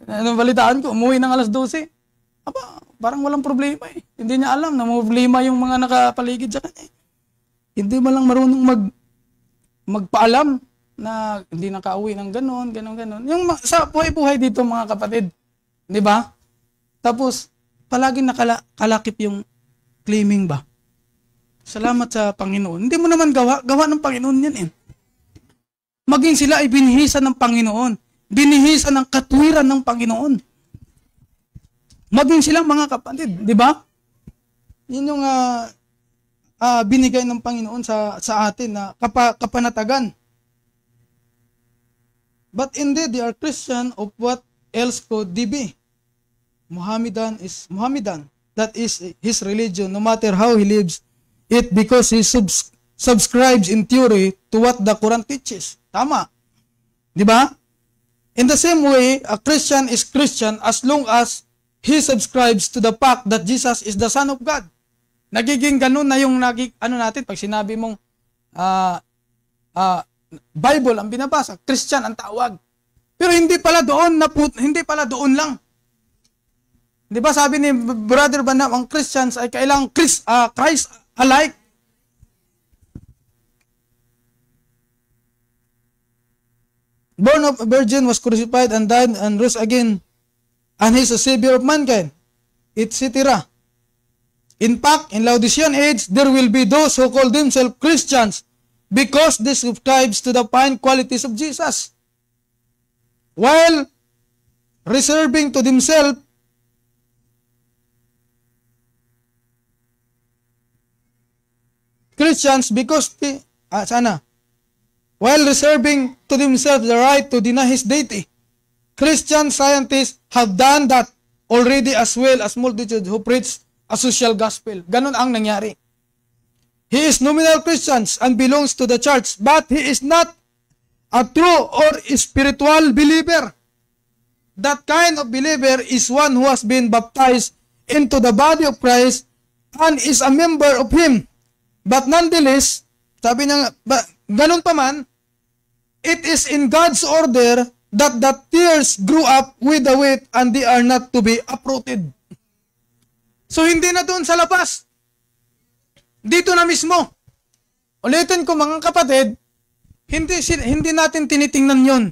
Balitaan ko, umuwi ng alas 12. Aba, parang walang problema eh. Hindi niya alam na problema yung mga nakapaligid sa kanya. Hindi man lang marunong magpaalam na hindi nakauwi ng ganun. Yung sa buhay-buhay dito, mga kapatid. Di ba? Tapos, palaging nakalakip yung claiming ba? Salamat sa Panginoon. Hindi mo naman gawa ng Panginoon yan eh. Maging sila ay binihisan ng Panginoon. Binihisan ng katwiran ng Panginoon. Maging silang mga kapatid, di ba? Yun yung binigay ng Panginoon sa atin na kapanatagan. But indeed, they are Christian of what else could they be? Muhammadan is Muhammadan. That is his religion, no matter how he lives it, because he subscribes in theory to what the Quran teaches. Tama. Di ba? In the same way, a Christian is Christian as long as he subscribes to the fact that Jesus is the Son of God. Nagiging ganun na yung natin, pag sinabi mong Bible ang binabasa, Christian ang tawag. Pero hindi pala doon lang. Di ba sabi ni Brother Banam, ang Christians ay kailangang Christ alike. Born of a virgin, was crucified and died and rose again, and he is a savior of mankind, etc. In fact, in Laodicean age, there will be those who call themselves Christians because they subscribe to the fine qualities of Jesus, while reserving to themselves Christians because while reserving to themselves the right to deny his deity. Christian scientists have done that already, as well as multitudes who preach a social gospel. Ganun ang nangyari. He is nominal Christians and belongs to the church, but he is not a true or spiritual believer. That kind of believer is one who has been baptized into the body of Christ and is a member of him. But nonetheless, sabi niya, ganun pa man, it is in God's order that the tears grew up with the wheat and they are not to be uprooted. So hindi na doon sa labas. Dito na mismo. Ulitin ko mga kapatid, hindi natin tinitingnan yon.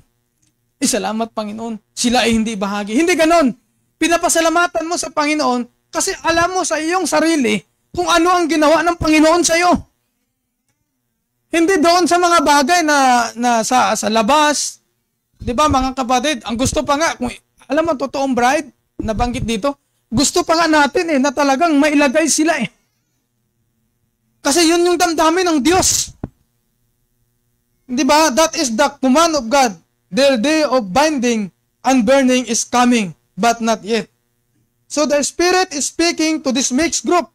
Salamat Panginoon, sila ay hindi bahagi. Hindi ganon. Pinapasalamatan mo sa Panginoon kasi alam mo sa iyong sarili kung ano ang ginawa ng Panginoon sa iyo. Hindi doon sa mga bagay na sa labas. 'Di ba mga kapatid, ang gusto pa nga, kung alam mo totoong bride, nabanggit dito, gusto pa nga natin na talagang mailagay sila Kasi yun yung damdamin ng Diyos. 'Di ba? That is the command of God. Their day of binding and burning is coming, but not yet. So the Spirit is speaking to this mixed group.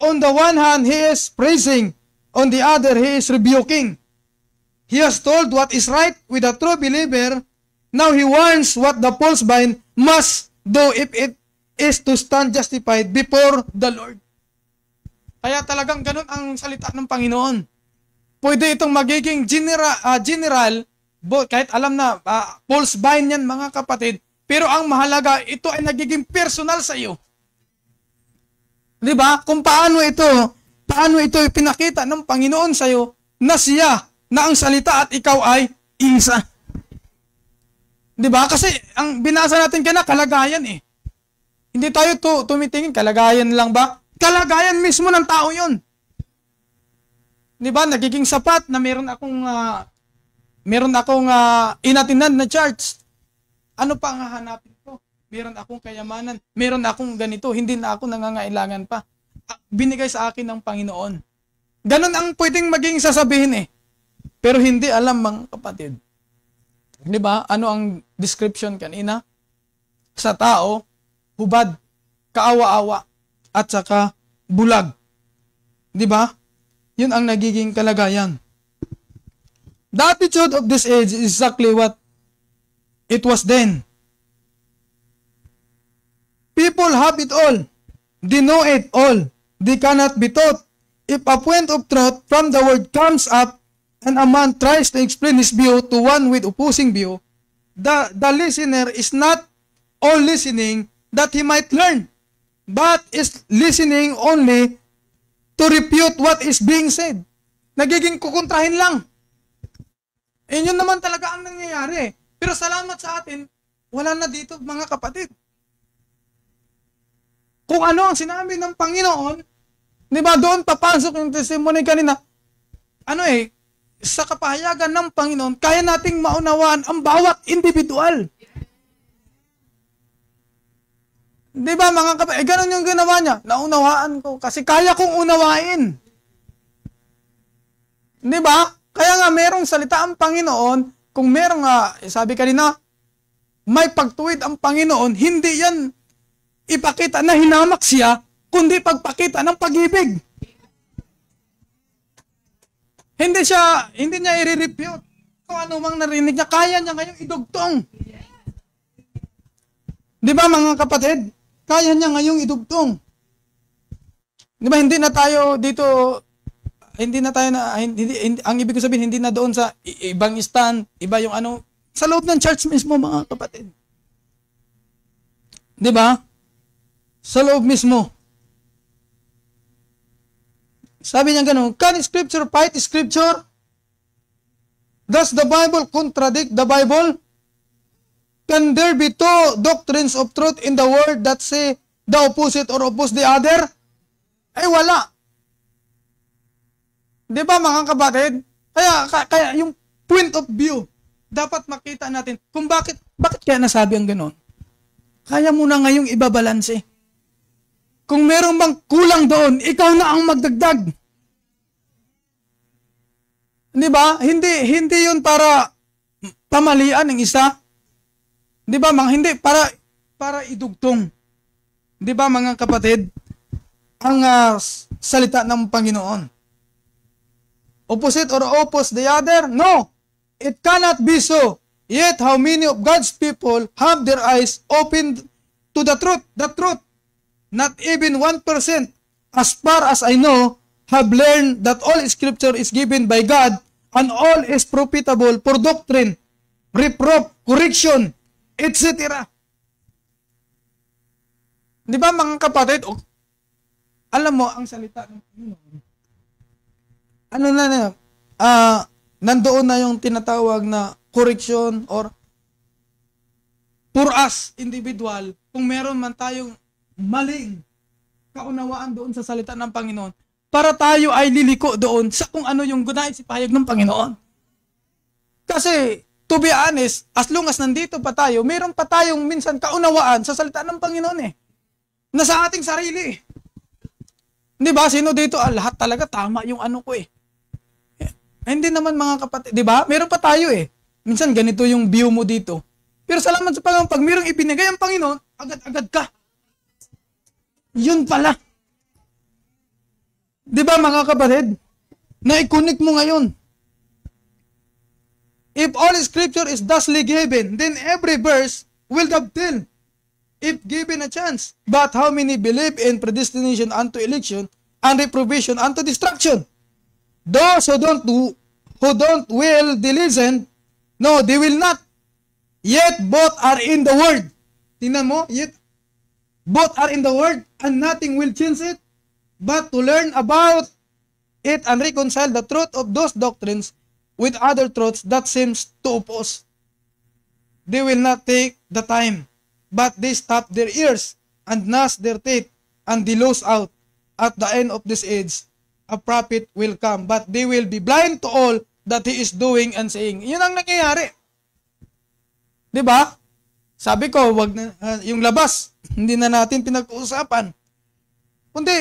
On the one hand, He is praising. On the other, He is rebuking. He has told what is right with a true believer. Now He warns what the false vine must do if it is to stand justified before the Lord. Kaya talagang ganun ang salita ng Panginoon. Pwede itong magiging general, kahit alam na false vine yan mga kapatid, pero ang mahalaga, ito ay nagiging personal sa iyo. Di ba? Kung paano ito ipinakita ng Panginoon sa iyo na siya na ang salita at ikaw ay isa. Di ba? Kasi ang binasa natin kana kalagayan Hindi tayo tumitingin kalagayan lang ba? Kalagayan mismo ng tao 'yon. Di ba? Nagiging sapat na meron akong inatinan na church. Ano pa ang hahanapin ko? Meron akong kayamanan. Meron akong ganito. Hindi na ako nangangailangan pa. Binigay sa akin ng Panginoon. Ganon ang pwedeng maging sasabihin Pero hindi alam mga kapatid. Di ba? Ano ang description kanina? Sa tao, hubad, kaawa-awa, at saka bulag. Di ba? Yun ang nagiging kalagayan. The attitude of this age is exactly what it was then. People have it all. They know it all. They cannot be taught. If a point of truth from the word comes up and a man tries to explain his view to one with opposing view, the listener is not all listening that he might learn, but is listening only to refute what is being said. Nagiging kukontrahin lang. Yun naman talaga ang nangyayari. Pero salamat sa atin, wala na dito mga kapatid. Kung ano ang sinabi ng Panginoon, di ba doon papasok yung testimony kanina, sa kapahayagan ng Panginoon, kaya nating maunawaan ang bawat individual. Di ba mga kapatid, ganun yung ginawa niya, naunawaan ko, kasi kaya kong unawain. Di ba? Kaya nga merong salita ang Panginoon kung merong, sabi kanina, may pagtuwid ang Panginoon, hindi yan ipakita na hinamak siya, kundi pagpakita ng pag-ibig. Hindi niya i-refute kung ano mang narinig niya, kaya niya ngayong idugtong. Di ba mga kapatid? Kaya niya ngayong idugtong. Di ba hindi na tayo dito, ang ibig ko sabihin, hindi na doon sa ibang stand, iba yung ano, sa loob ng church mismo mga kapatid. Di ba? Sa loob mismo. Sabi niya gano'n, can Scripture fight Scripture? Does the Bible contradict the Bible? Can there be two doctrines of truth in the Word that say the opposite or oppose the other? Ay wala. Di ba mga kapatid? Kaya yung point of view, dapat makita natin kung bakit kaya nasabi ang gano'n. Kaya mo na ngayong ibabalanse. Kung meron bang kulang doon, ikaw na ang magdagdag. Di ba? Hindi yun para pamalian ng isa. Di ba? Hindi, para idugtong. Di ba mga kapatid? Ang salita ng Panginoon. Opposite or oppose the other? No. It cannot be so. Yet how many of God's people have their eyes opened to the truth? The truth. Not even 1%, as far as I know, have learned that all Scripture is given by God and all is profitable for doctrine, reproof, correction, etc. Di ba mga kapatid, alam mo ang salita ng Panginoon, nandoon na yung tinatawag na correction or for us, individual, kung meron man tayong maling kaunawaan doon sa salita ng Panginoon, para tayo ay liliko doon sa kung ano yung gunais ipahayag ng Panginoon. Kasi, to be honest, as long as nandito pa tayo, meron pa tayong minsan kaunawaan sa salita ng Panginoon na sa ating sarili. Di ba? Sino dito? Lahat talaga tama yung ano ko hindi naman mga kapatid. Di ba? Meron pa tayo Minsan ganito yung view mo dito. Pero salamat sa Panginoon, pag mayroong ibinigay ang Panginoon, agad-agad ka. Yun pala. Di ba mga kapatid? Na-connect mo ngayon. If all Scripture is thusly given, then every verse will dovetail if given a chance. But how many believe in predestination unto election and reprobation unto destruction? Those who don't will listen, no, they will not. Yet both are in the Word. Tingnan mo, yet both are in the Word and nothing will change it. But to learn about it and reconcile the truth of those doctrines with other truths that seems to oppose. They will not take the time, but they stop their ears and gnash their teeth, and they lose out. At the end of this age, a prophet will come, but they will be blind to all that he is doing and saying. Yun ang nangyayari. Diba? Sabi ko, wag na, yung labas, hindi na natin pinag-uusapan. Kundi,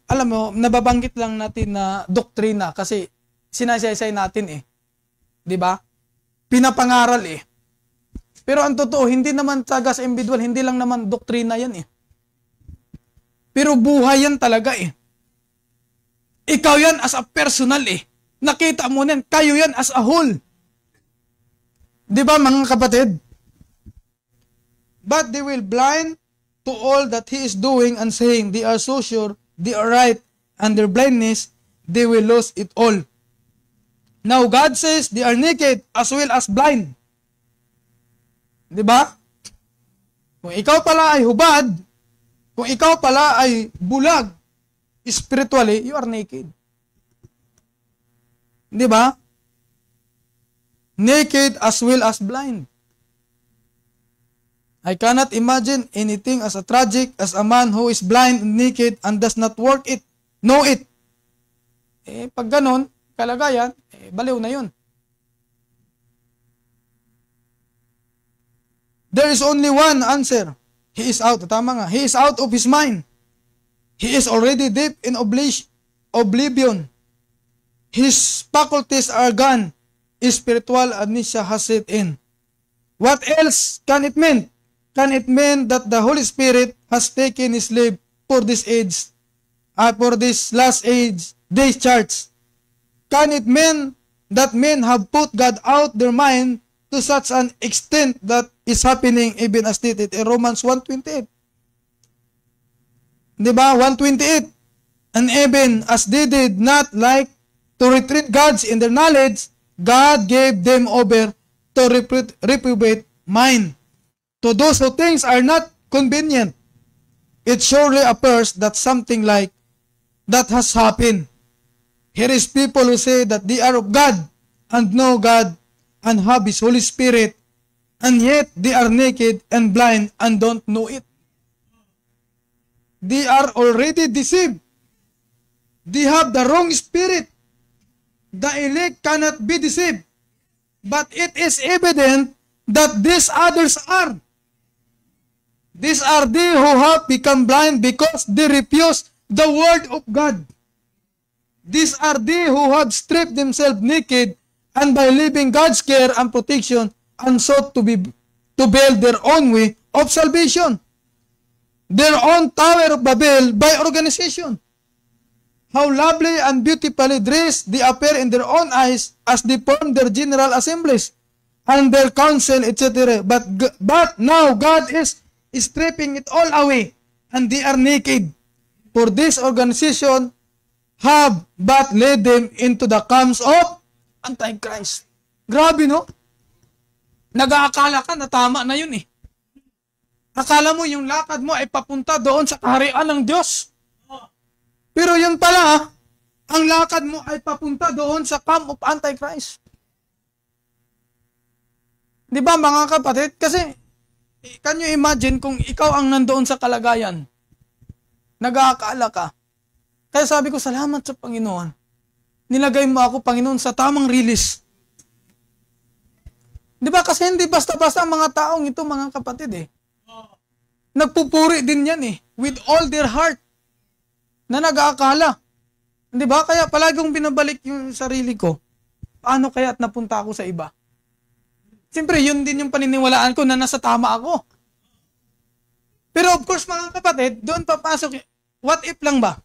alam mo, nababanggit lang natin na doktrina kasi sinasaysay natin Di ba? Pinapangaral Pero ang totoo, hindi naman taga sa individual, hindi lang naman doktrina yan Pero buhay yan talaga Ikaw yan as a personal Nakita mo yan, kayo yan as a whole. Di ba mga kapatid? But they will blind to all that he is doing and saying they are so sure they are right, and their blindness, they will lose it all. Now God says they are naked as well as blind. Diba? Kung ikaw pala ay hubad, kung ikaw pala ay bulag, spiritually, you are naked. Diba? Naked as well as blind. I cannot imagine anything as tragic as a man who is blind and naked and does not know it. Pag ganon, kalagayan, baliw na yun. There is only one answer. He is out. Tama nga. He is out of his mind. He is already deep in oblivion. His faculties are gone. spiritual amnesia has set in. What else can it mean? Can it mean that the Holy Spirit has taken his leave for this age, for this last age, this church? Can it mean that men have put God out their mind to such an extent that is happening even as stated in Romans 1:28? Diba? 1:28. And even as they did not like to retreat gods in their knowledge, God gave them over to reprobate mind. To those who things are not convenient, it surely appears that something like that has happened. Here is people who say that they are of God and know God and have His Holy Spirit, and yet they are naked and blind and don't know it. They are already deceived. They have the wrong spirit. The elect cannot be deceived. But it is evident that these others are. These are they who have become blind because they refuse the word of God. These are they who have stripped themselves naked and by leaving God's care and protection and sought to build their own way of salvation. Their own Tower of Babel by organization. How lovely and beautifully dressed they appear in their own eyes as they form their general assemblies and their council, etc. But now God is stripping it all away and they are naked. For this organization have but led them into the camps of Antichrist. Grabe, no? Nag-aakala ka na tama na yun eh. Akala mo yung lakad mo ay papunta doon sa kaharian ng Diyos. Pero yun pala, ang lakad mo ay papunta doon sa camp of Antichrist. Di ba mga kapatid? Kasi, can you imagine kung ikaw ang nandoon sa kalagayan? Nag-aakala ka. Kaya sabi ko, salamat sa Panginoon. Nilagay mo ako, Panginoon, sa tamang release. Di ba? Kasi hindi basta-basta ang mga taong ito, mga kapatid eh. Nagpupuri din yan eh. With all their heart. Na nag-aakala. Di ba? Kaya palaging binabalik yung sarili ko. Paano kaya at napunta ako sa iba? Siyempre, yun din yung paniniwalaan ko na nasa tama ako. Pero of course, mga kapatid, doon papasok, what if lang ba?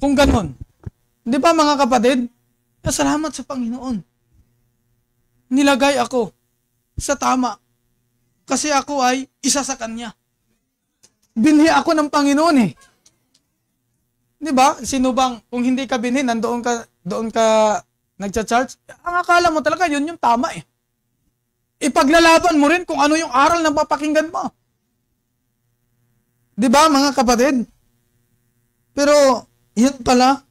Kung ganon. Di ba mga kapatid? Salamat sa Panginoon. Nilagay ako sa tama. Kasi ako ay isa sa Kanya. Binhi ako ng Panginoon eh. Di ba? Sino bang, kung hindi ka binhi, doon ka nagcha-charge, ang akala mo talaga, yun yung tama eh. Ipaglalaban mo rin kung ano yung aral na papakinggan mo. Di ba, mga kapatid? Pero, yun pala,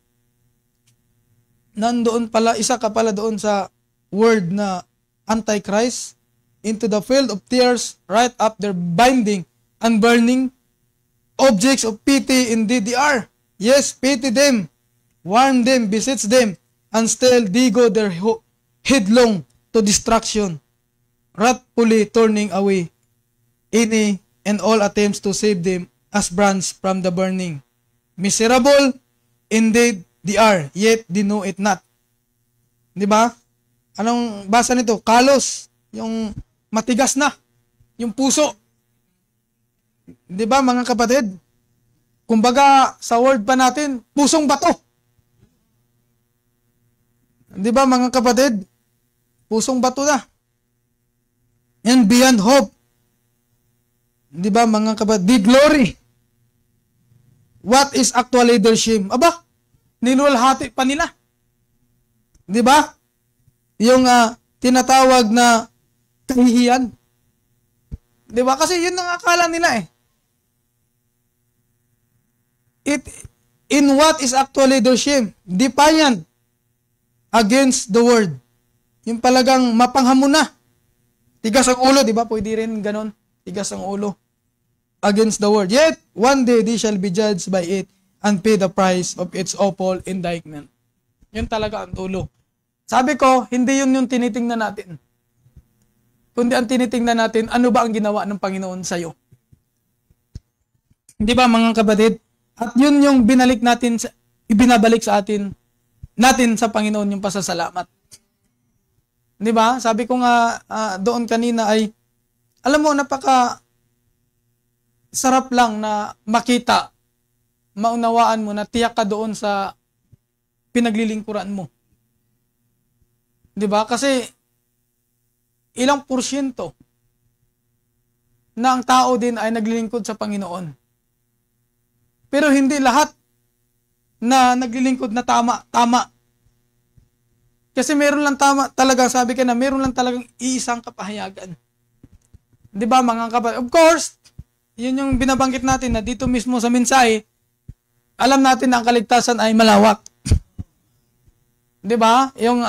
nandoon pala, isa ka pala doon sa word na Antichrist, into the field of tears, right up their binding and burning, objects of pity indeed they are. Yes, pity them, warn them, beseech them, and still they go their headlong to destruction, wrathfully turning away any and all attempts to save them as brands from the burning. Miserable indeed they are, yet they know it not. Di ba? Anong basa nito? Kalos, yung matigas na, yung puso. Di ba mga kapatid? Kumbaga, sa word pa natin, pusong bato. Di ba mga kapatid? Pusong bato na. And beyond hope. Di ba mga kapatid? The glory. What is actual leadership? Aba, nilulhati pa nila. Di ba? Yung tinatawag na kahihiyan. Di ba? Kasi yun ang akala nila eh. In what is actual leadership? Defiant against the word. Yung palagang mapanghamon na. Tigas ang ulo, di ba? Pwede rin ganon. Tigas ang ulo. Against the word. Yet, one day they shall be judged by it and pay the price of its awful indictment. Yun talaga ang tulo. Sabi ko, hindi yun yung tinitingnan natin. Kundi ang tinitingnan natin, ano ba ang ginawa ng Panginoon sa'yo? Di ba mga kapatid? At yun yung binalik natin, ibinabalik sa natin sa Panginoon yung pasasalamat. Di ba? Sabi ko nga doon kanina ay, alam mo, napaka sarap lang na makita, maunawaan mo na tiyak ka doon sa pinaglilingkuran mo. Di ba? Kasi ilang porsyento na ang tao din ay naglilingkod sa Panginoon. Pero hindi lahat na naglilingkod na tama. Kasi meron lang talaga, sabi ka na, meron lang talagang iisang kapahayagan. Di ba mga kapatid? Of course, yun yung binabanggit natin na dito mismo sa mensahe, alam natin na ang kaligtasan ay malawak. Di ba? Yung,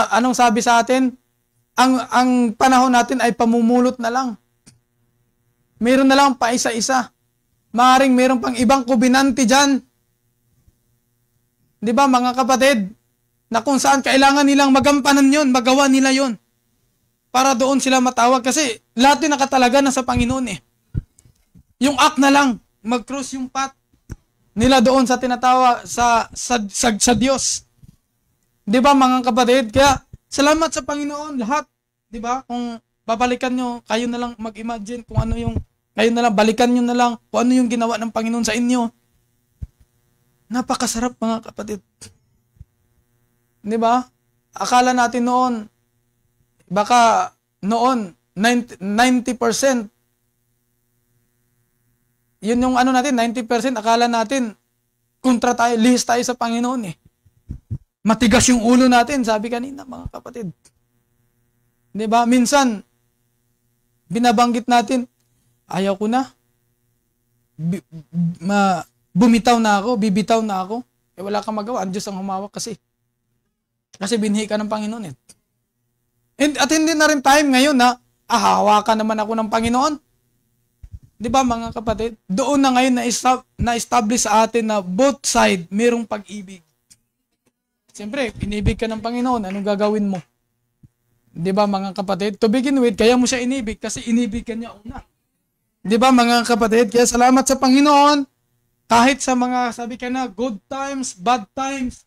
anong sabi sa atin? Ang panahon natin ay pamumulot na lang. Meron na lang pa isa-isa. Maaring meron pang ibang kubinante dyan. Di ba mga kapatid? Na kung saan kailangan nilang magampanan yon, magawa nila yon para doon sila matawag. Kasi lahat din nakatalaga na sa Panginoon eh. Yung act na lang, mag-cross yung path nila doon sa tinatawag sa Diyos. Di ba mga kapatid? Kaya salamat sa Panginoon lahat. Di ba? Kung babalikan nyo, kayo na lang mag-imagine kung ano yung, kayo na lang, balikan nyo na lang kung ano yung ginawa ng Panginoon sa inyo. Napakasarap mga kapatid. Di ba? Akala natin noon, baka noon, 90%, yun yung ano natin, 90%, akala natin, kontra tayo, lihis tayo sa Panginoon eh. Matigas yung ulo natin, sabi kanina mga kapatid. Di ba? Minsan, binabanggit natin, ayaw ko na. Bumitaw na ako, bibitaw na ako. Eh wala kang magawa, ang Diyos ang humawak kasi. Kasi binhi ka ng Panginoon eh. At hindi na rin time ngayon na, hawakan naman ako ng Panginoon. Di ba mga kapatid? Doon na ngayon na-establish sa atin na both side mayroong pag-ibig. Siyempre, inibig ka ng Panginoon, anong gagawin mo? Di ba mga kapatid? To begin with, kaya mo siya inibig kasi inibig ka niya una. Di ba mga kapatid? Kaya salamat sa Panginoon. Kahit sa mga, sabi ka na, good times, bad times,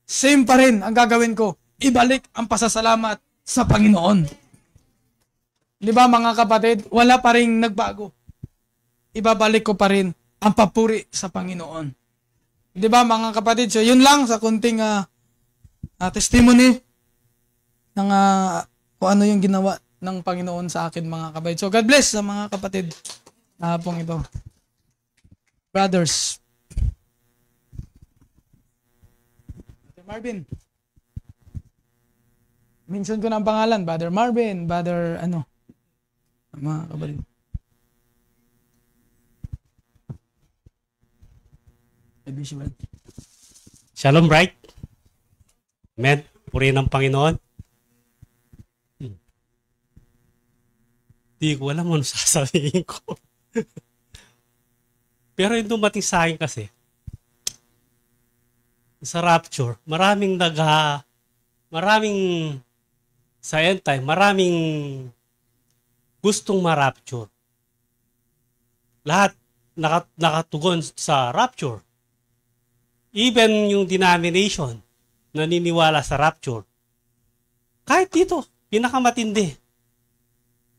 same pa rin ang gagawin ko. Ibalik ang pasasalamat sa Panginoon. Di ba mga kapatid? Wala pa rin nagbago. Ibabalik ko pa rin ang papuri sa Panginoon. Di ba mga kapatid? So yun lang sa kunting testimony ng kung ano yung ginawa ng Panginoon sa akin mga kapatid. So God bless sa mga kapatid pong ito. Brothers. Marvin. Mention ko na ang pangalan. Brother Marvin. Brother mga kapatid. Shalom, Bright. Amen. Purihin ng Panginoon. Di ko alam ano sasabihin ko. Pero yung dumating sa akin kasi, sa rapture, maraming sa end time, maraming gustong ma-rapture. Lahat nakatugon sa rapture. Even yung denomination naniniwala sa rapture. Kahit dito, pinakamatindi.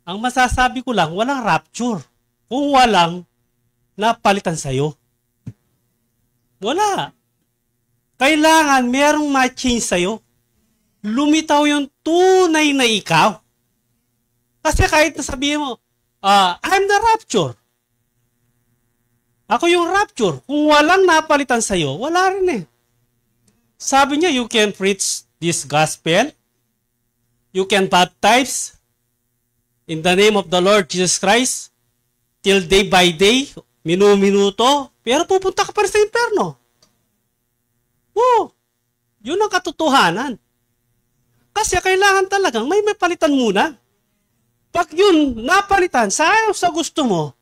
Ang masasabi ko lang, walang rapture. Kung walang napalitan sa'yo. Wala. Kailangan merong ma-change sa'yo. Lumitaw yung tunay na ikaw. Kasi kahit nasabihin mo, I'm the rapture. Ako yung rapture. Kung walang napalitan sa'yo, wala rin eh. Sabi niya, you can preach this gospel. You can baptize in the name of the Lord Jesus Christ till day by day, minu-minuto, pero pupunta ka pa rin sa impyerno. Yun ang katotohanan. Kasi kailangan talagang may palitan muna. Pag yun napalitan, sa gusto mo,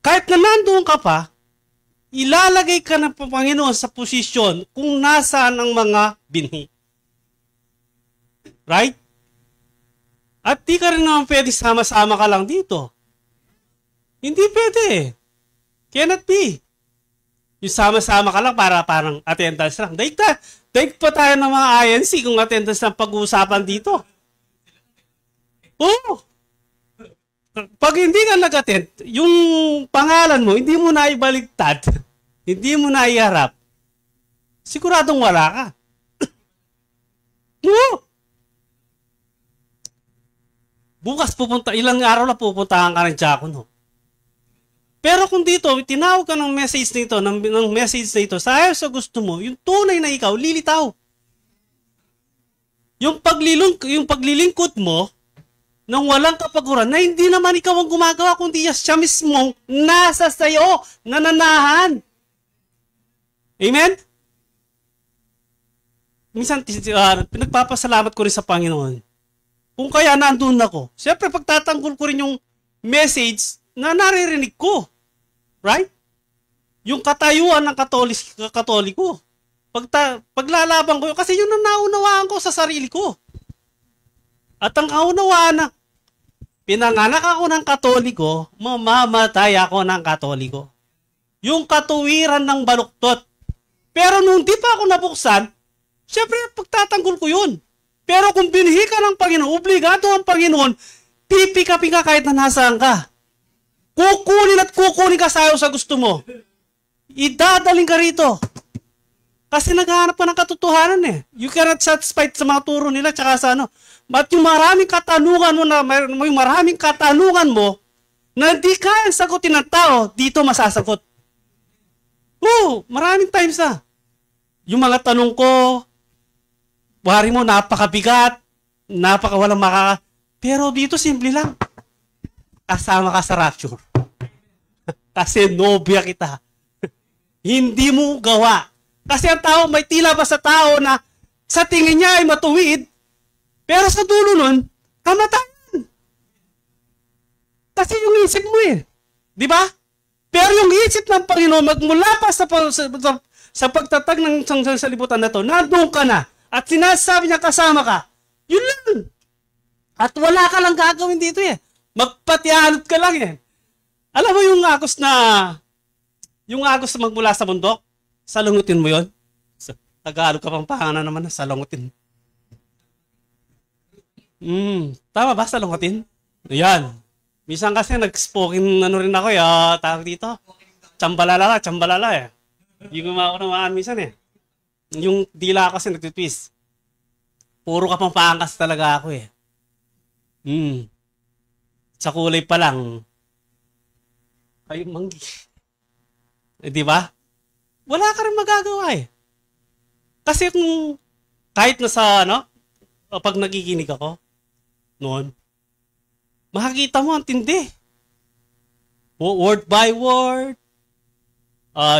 kahit na nandoon ka pa, ilalagay ka ng Panginoon sa posisyon kung nasaan ang mga binhi. Right? At di ka rin naman pwede sama-sama ka lang dito. Hindi pwede. Cannot be. Yung sama-sama ka lang para parang attendance lang. Daig pa tayo ng mga INC kung attendance ng pag-uusapan dito. Oo. Pag hindi ka nag-attend, yung pangalan mo, hindi mo na ibaliktad, hindi mo na iharap, siguradong wala ka. Oo. Bukas ilang araw na pupuntahan ka ng diakono. Pero kung dito, tinawag ka ng message na ito, sa ayaw sa gusto mo, yung tunay na ikaw, lilitaw. Yung paglilingkod mo, nang walang kapaguran, na hindi naman ikaw ang gumagawa, kundi siya mismo nasa sayo, nananahan. Amen? Minsan, pinagpapasalamat ko rin sa Panginoon. Kung kaya nandun ako, siyempre pagtatanggol ko rin yung message na naririnig ko. Right? Yung katayuan ng katoliko. Paglalaban ko yun, kasi yun ang naunawaan ko sa sarili ko. At ang kaunawaan na, pinanganak ako ng Katoliko, mamamatay ako ng Katoliko. Yung katuwiran ng baluktot. Pero nung di pa ako nabuksan, syempre pagtatanggol ko yun. Pero kung binhi ka ng Panginoon, obligado ang Panginoon, pipikapin ka kahit na nasaan ka. Kukunin ka sa gusto mo. Idadaling ka rito. Kasi naghahanap ka ng katotohanan eh. You cannot satisfy sa mga turo nila tsaka sa ano. But yung maraming katanungan mo na hindi kaya sagutin ng tao, dito masasagot. Oo, maraming times na. Yung mga tanong ko, buhari mo, napakabigat, napakawalang pero dito simple lang. Kasama ka sa rapture. Kasi nobya kita. Hindi mo gawa. Kasi ang tao, may tila ba sa tao na sa tingin niya ay matuwid, pero sa dulo nun, kamatayan. Kasi yung isip mo eh. Di ba? Pero yung isip ng Panginoon, magmula pa sa pagtatag ng salibutan na to, nandun ka na. At sinasabi niya kasama ka, yun lang. At wala ka lang gagawin dito eh. Magpatianod ka lang eh. Alam mo yung agos na magmula sa bundok? Salungutin mo yun? Tagalog ka pang pangalan naman na salungutin. Tama ba? Salungutin? Ayan. Minsan kasi nag-spoken rin ako eh. Tawag dito. Chambalala eh. Hindi ko makunamaan minsan eh. Yung dila kasi nagtitwist. Puro ka pang paangkas talaga ako eh. Sa kulay pa lang. Ay, manggi. Di ba? Wala ka rin magagawa eh. Kasi kung kahit na sa pag nagiginig ako noon, makikita mo ang tindi. Word by word,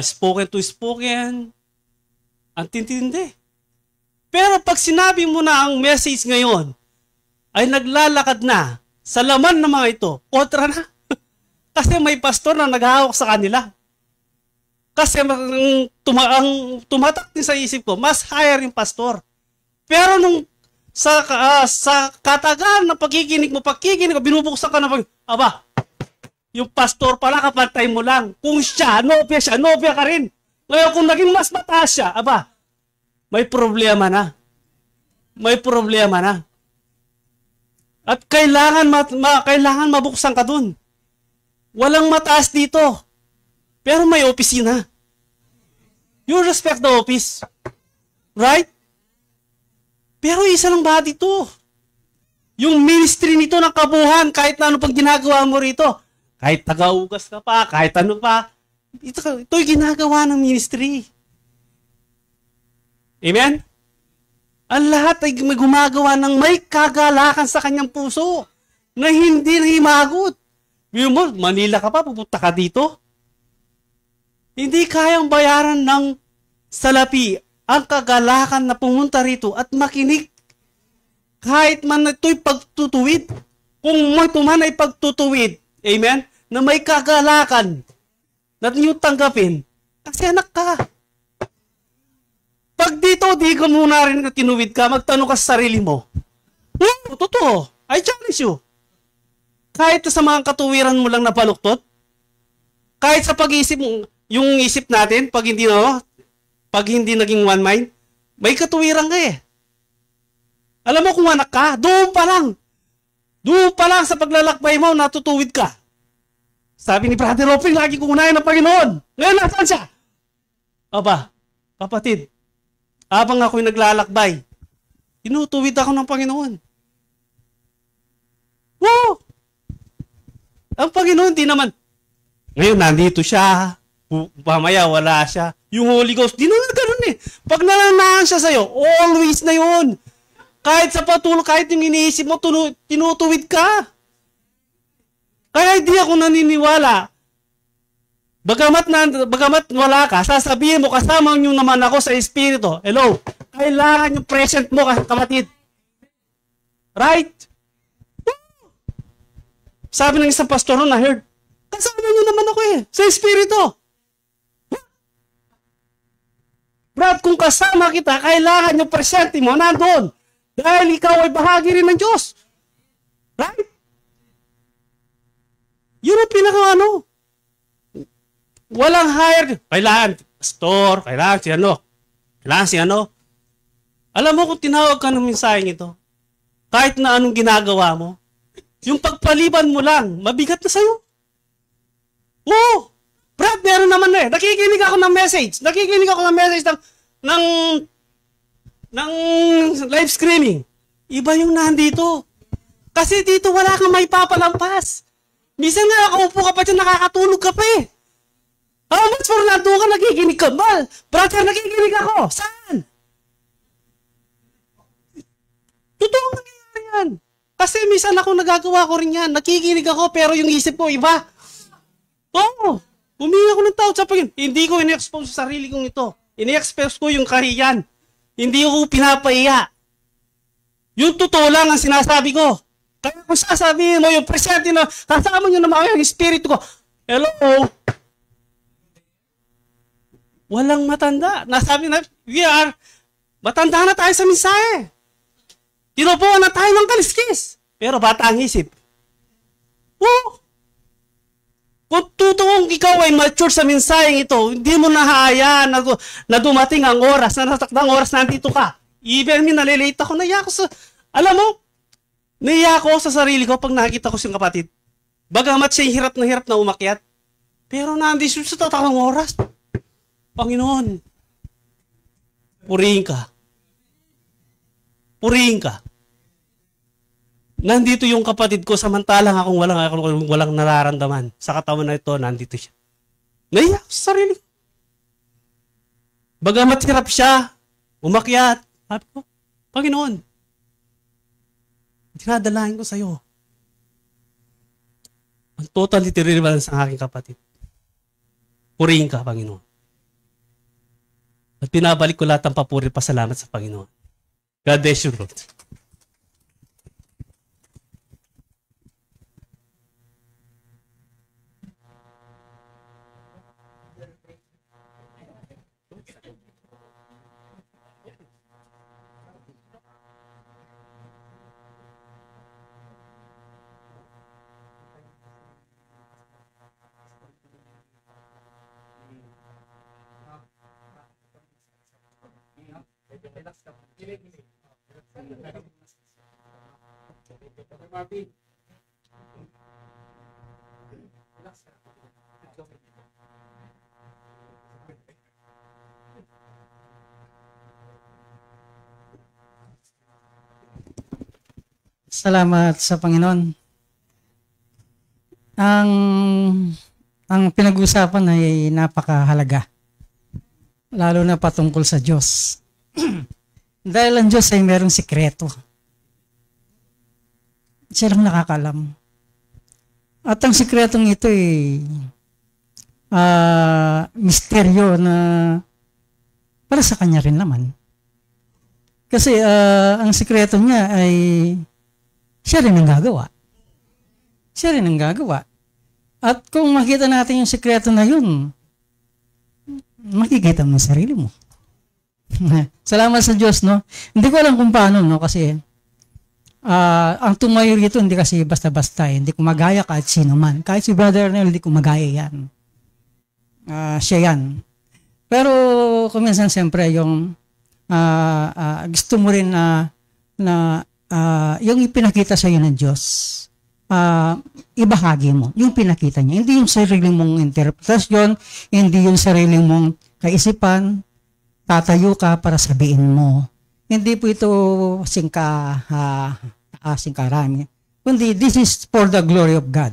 spoken to spoken, ang tindi. Pero pag sinabi mo na ang message ngayon ay naglalakad na sa laman ng mga ito, kontra na. Kasi may pastor na naghahawak sa kanila. Kasi ang tumatak din sa isip ko, mas higher yung pastor. Pero nung sa katagal na pagkikinig mo, binubuksan ka na yung pastor pala kapantay mo lang. Kung siya, nobya ka rin. Ngayon kung naging mas mataas siya, may problema na. May problema na. At kailangan mabuksan ka dun. Walang mataas dito. Pero may opisina. You respect the office. Right? Pero isa lang ba dito? Yung ministry nito ng kabuhan, kahit na ano pang ginagawa mo rito, kahit taga-ugas ka pa, kahit ano pa, ito'y ginagawa ng ministry. Amen? Ang lahat ay may gumagawa ng may kagalakan sa kanyang puso na hindi na himagot. Manila ka pa, pupunta ka dito. Hindi kayang bayaran ng salapi ang kagalakan na pumunta rito at makinig. Kahit man ito'y pagtutuwid. Kung ito man ay pagtutuwid, amen, na may kagalakan na nyo tanggapin, kasi anak ka. Pag dito, di ko muna rin tinuwid ka, magtanong ka sa sarili mo. Totoo. I challenge you. Kahit sa mga katuwiran mo lang na baluktot, kahit sa pag-iisip mo, yung isip natin, pag hindi naging one mind, may katuwiran ka eh. Alam mo kung anak ka, doon pa lang sa paglalakbay mo, natutuwid ka. Sabi ni Brother Oping, lagi kong unahin ng Panginoon. Ngayon, nasaan siya? Aba, kapatid, habang ako'y naglalakbay, tinutuwid ako ng Panginoon. Wow! Ang Panginoon, di naman, ngayon nandito siya, mamaya wala siya. Yung Holy Ghost, di naman ganun eh. Pag nananahan siya sa'yo, always na yun. Kahit sa patuloy, kahit yung iniisip mo, tinutuwid ka. Kaya hindi ako naniniwala. Bagamat wala ka, sasabihin mo, kasama nyo naman ako sa Espiritu. Hello? Kailangan yung present mo, kapatid. Right? Sabi ng isang pastor na heard, kasama nyo naman ako eh, sa Espiritu. Brad, kung kasama kita, kailangan yung presente mo nandun. Dahil ikaw ay bahagi rin ng Diyos. Right? Yun ang walang higher. Kailangan pastor, kailangan si ano. Alam mo kung tinawag ka ng mensaheng ito, kahit na anong ginagawa mo, yung pagpaliban mo lang, mabigat na sa'yo. Oo! Brad, meron naman eh. Nakikinig ako ng message ng live streaming. Iba yung nandito. Kasi dito wala kang may papalampas. Minsan nga nakaupo ka pa dyan, nakakatulog ka pa eh. How much for nandun ka, nakikinig ka ba? Brother, nakikinig ako. Saan? Totoo nangyayari yan. Kasi minsan ako nagagawa ko rin yan. Nakikinig ako pero yung isip ko iba. Oo. Humingi ako ng tawad sa Panginoon. Hindi ko ini-expose sa sarili kong ito. Ini-expose ko yung kahiyan. Hindi ko pinapahiya. Yung totoo lang ang sinasabi ko. Kaya kung sasabihin mo yung presente na kasama nyo naman yung espiritu ko. Hello? Walang matanda. Nasabi na, matanda na tayo sa mensahe. Tinupuan na tayo ng kaliskis. Pero bata ang isip. Oh! Kung totoong ikaw ay mature sa mensaheng ito, hindi mo nahahayaan na dumating ang oras, na nasakdang oras nandito ka. Even nalilate ako, alam mo, naiya ako sa sarili ko pag nakita ko siyang kapatid. Bagamat siya hirap na umakyat, pero nandito siya sa tatlong oras. Panginoon, purihin ka. Purihin ka. Nandito yung kapatid ko, samantalang akong walang nararamdaman. Sa katawan na ito, nandito siya. Naiya sa sarili ko. Bagamat hirap siya, umakyat, sabi ko, Panginoon, dinadalahin ko sa iyo ang total deliverance ng aking kapatid. Purihin ka, Panginoon. At pinabalik ko lahat ng papuri, pasalamat sa Panginoon. God bless you, Lord. Salamat sa Panginoon. Ang pinag-usapan ay napakahalaga. Lalo na patungkol sa Diyos. Dahil ang Diyos ay merong sikreto. Siya lang nakakalam. At ang sikretong ito ay misteryo na para sa Kanya rin naman. Kasi ang sikreto niya ay siya rin ang gagawa. Siya rin ang gagawa. At kung makita natin yung sikreto na yun, makikita mo sa sarili mo. Salamat sa Diyos, no? Hindi ko alam kung paano, no? Kasi ang tumayo rito, hindi kasi basta-basta. Hindi ko magaya kahit sino man. Kahit si Brother Arnel, hindi ko magaya yan. siya yan. Pero kung minsan siyempre yung gusto mo rin na yung ipinakita sa iyo ng Diyos, ibahagi mo yung pinakita niya. Hindi yung sarili mong interpretasyon, hindi yung sarili mong kaisipan, tatayo ka para sabihin mo. Hindi po ito singkarami. Kundi this is for the glory of God.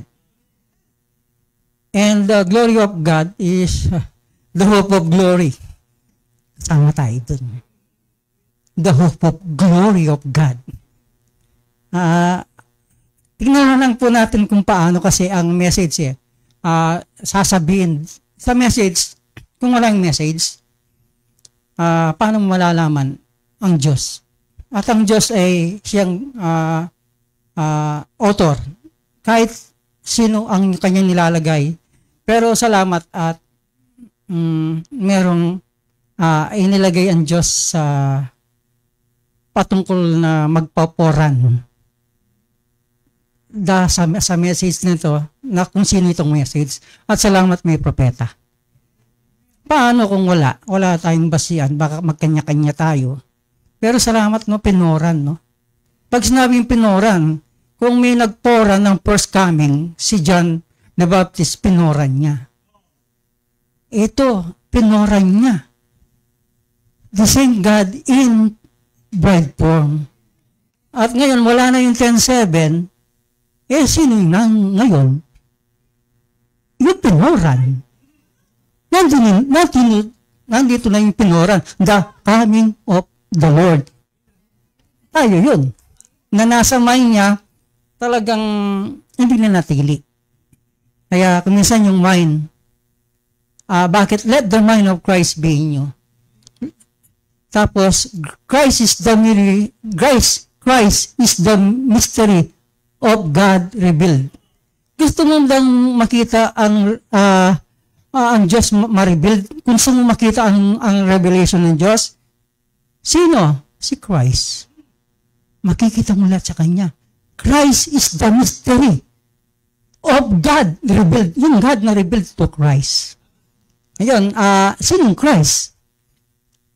And the glory of God is the hope of glory. Kasama tayo dun. The hope of glory of God. Tingnan lang po natin kung paano kasi ang message sasabihin sa message, kung walang message, paano mo malalaman ang Diyos? At ang Diyos ay siyang author. Kahit sino ang kanyang nilalagay. Pero salamat at merong inilagay ang Diyos sa patungkol na magpaporan sa message nito na kung sino itong message. At salamat may propeta. Paano kung wala? Wala tayong basihan. Baka magkanya-kanya tayo. Pero salamat pinoran. Pag sinabing pinoran, kung may nagporan ng first coming, si John the Baptist, pinoran niya. Ito, pinoran niya. The same God in bride form. At ngayon, wala na yung 10:7. Sino yung ngayon? Yung pinoran. Nandito na yung pinoran. The coming of the Lord. Tayo yun. Na nasa mind niya, talagang hindi na natili. Kaya kung minsan yung mind, bakit let the mind of Christ be in you? Tapos, Christ is the mystery of God revealed. Gusto mo bang makita ang Diyos ma-revealed? Gusto mo makita ang revelation ng Diyos? Sino? Si Christ. Makikita mo lahat sa Kanya. Christ is the mystery of God revealed. Yung God na revealed to Christ. Ngayon, sinong Christ?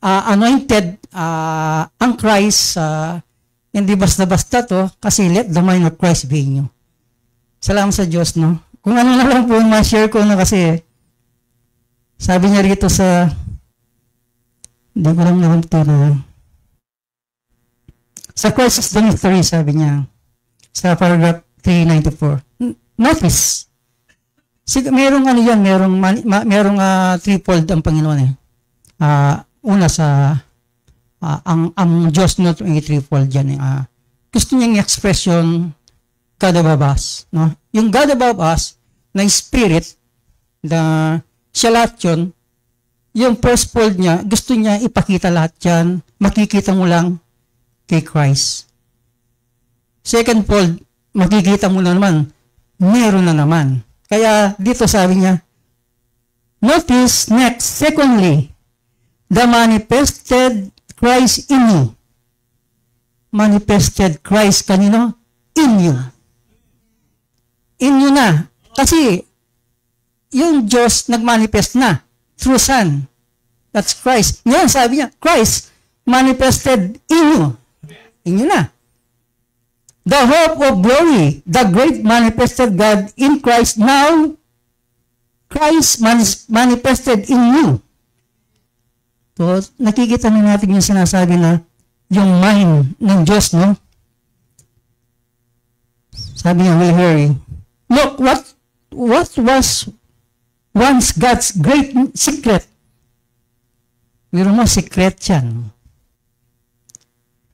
Anointed, ang Christ, hindi basta-basta to, kasi let the mind of Christ be in you. Salamat sa Diyos, no? Kung ano na lang po ma-share ko na kasi, sabi niya rito hindi ko lang naman ito na, sa Christ is the mystery, sabi niya, sa paragraph 394. Notice, merong threefold ang Panginoon una ang Diyos na itong threefold yan. Gusto niyang i-express yung God above us. No? Yung God above us, na spirit, siya lahat yun, yung first fold niya, gusto niya ipakita lahat yan, makikita mo lang kay Christ. Second fold, makikita mo na naman, meron na naman. Kaya dito sabi niya, notice next, secondly, the manifested Christ in you. Manifested Christ kanino? In you. In you na. Kasi, yung Diyos nagmanifest na through Son. That's Christ. Yan, sabi niya, Christ manifested in you. In you na. The hope of glory, the great manifested God in Christ now, Christ manifested in you. So, nakikita na natin yung sinasabi na yung mind ng Diyos, no? Sabi niya, Will Harry, look, what was once God's great secret? Meron mo, secret yan.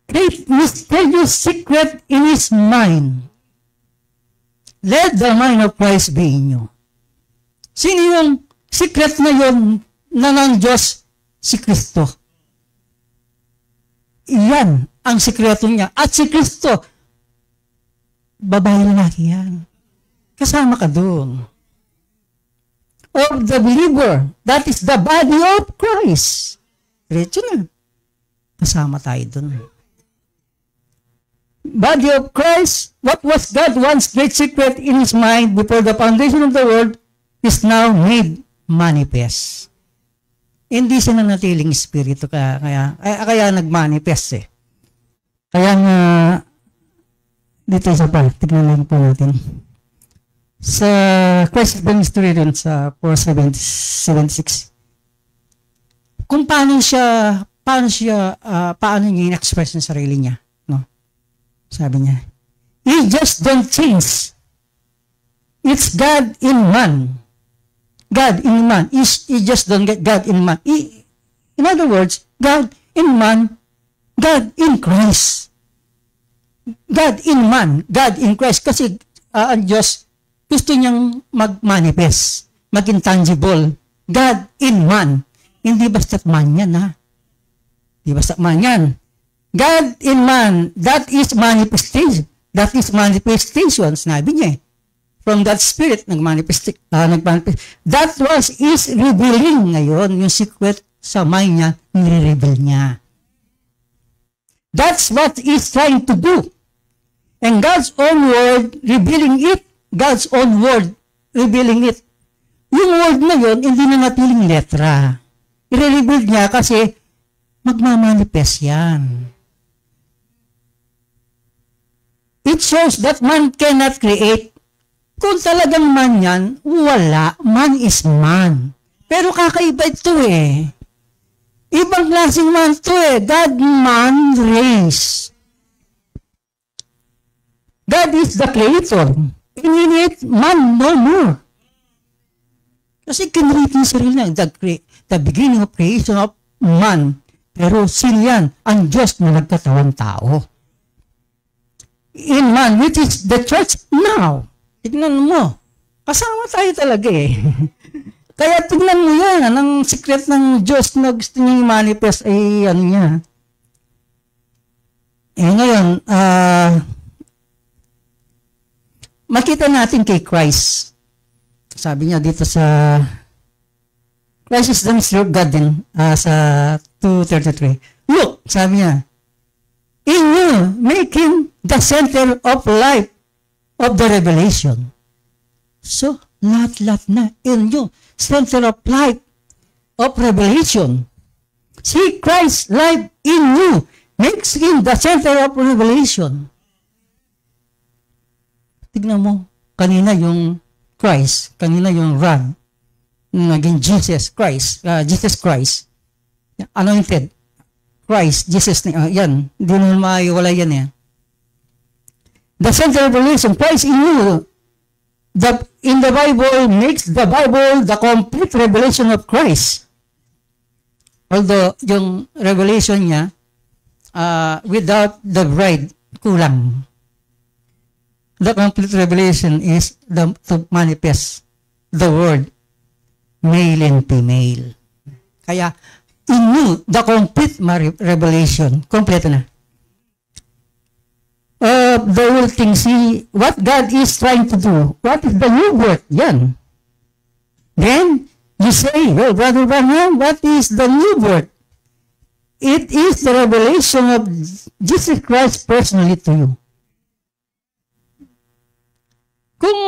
Great mysterious secret in His mind. Let the mind of Christ be in you. Sino yung secret na yun na ng Diyos? Si Kristo. Iyan ang sikreto niya. At si Kristo, babae lalaki yan. Kasama ka doon. Of the believer, that is the body of Christ. Diretso na. Kasama tayo doon. Body of Christ, what was God once great secret in His mind before the foundation of the world is now made manifest. Hindi siya nanatiling espiritu, kaya nag-manifest eh. Kaya nga, dito sa part, tignan lang po natin. Sa Christ Ministry rin sa 476, kung paano niya in-express ng sarili niya. No? Sabi niya, He just don't change. It's God in man. God in man. He just don't get God in man. In other words, God in man, God in Christ. God in man, God in Christ. Kasi ang Diyos, gusto niyang mag-manifest, maging tangible. God in man. Hindi basta't man yan, ha? Hindi basta't man yan. God in man, that is manifestation. That is manifestation, sinabi niya eh. From that spirit, nag-manifest. That is revealing ngayon, yung secret sa mind niya, nire-reveal niya. That's what he's trying to do. And God's own word, revealing it. God's own word, revealing it. Yung word na yun, hindi na natiling letra. I-reveal niya kasi magmamanifest yan. It shows that man cannot create. Kung talagang man yan, wala. Man is man. Pero kakaiba ito eh. Ibang klaseng man ito eh. God-man race. God is the creator. In it, man no more. Kasi kinrate yung sarili niya. The beginning of creation of man. Pero sino yan? Ang Diyos na nagkatawang tao. In man, which is the church now. Tignan mo. Kasama tayo talaga eh. Kaya tignan mo yan. Ang secret ng Diyos na gusto niya i-manifest ay ano niya. Eh ngayon, makita natin kay Christ. Sabi niya dito sa Christ is the mystery of God din, sa 2:33. Look, sabi niya, in you, making the center of life of the revelation. So, lahat na in you, center of life of revelation. See Christ's life in you, makes him the center of revelation. Tignan mo, kanina yung Christ, kanina yung rod, naging Jesus Christ, anointed, Christ, Jesus, yan, hindi naman maiwala yan eh. The center of revelation, Christ in you, in the Bible, makes the Bible the complete revelation of Christ. Although, yung revelation niya, without the bride, kulang. The complete revelation is to manifest the word, male and female. Kaya, in you, the complete revelation, kompleto na. The whole thing, see what God is trying to do. What is the new birth? Yan. Then, you say, well, Brother Branham, what is the new birth? It is the revelation of Jesus Christ personally to you. Kung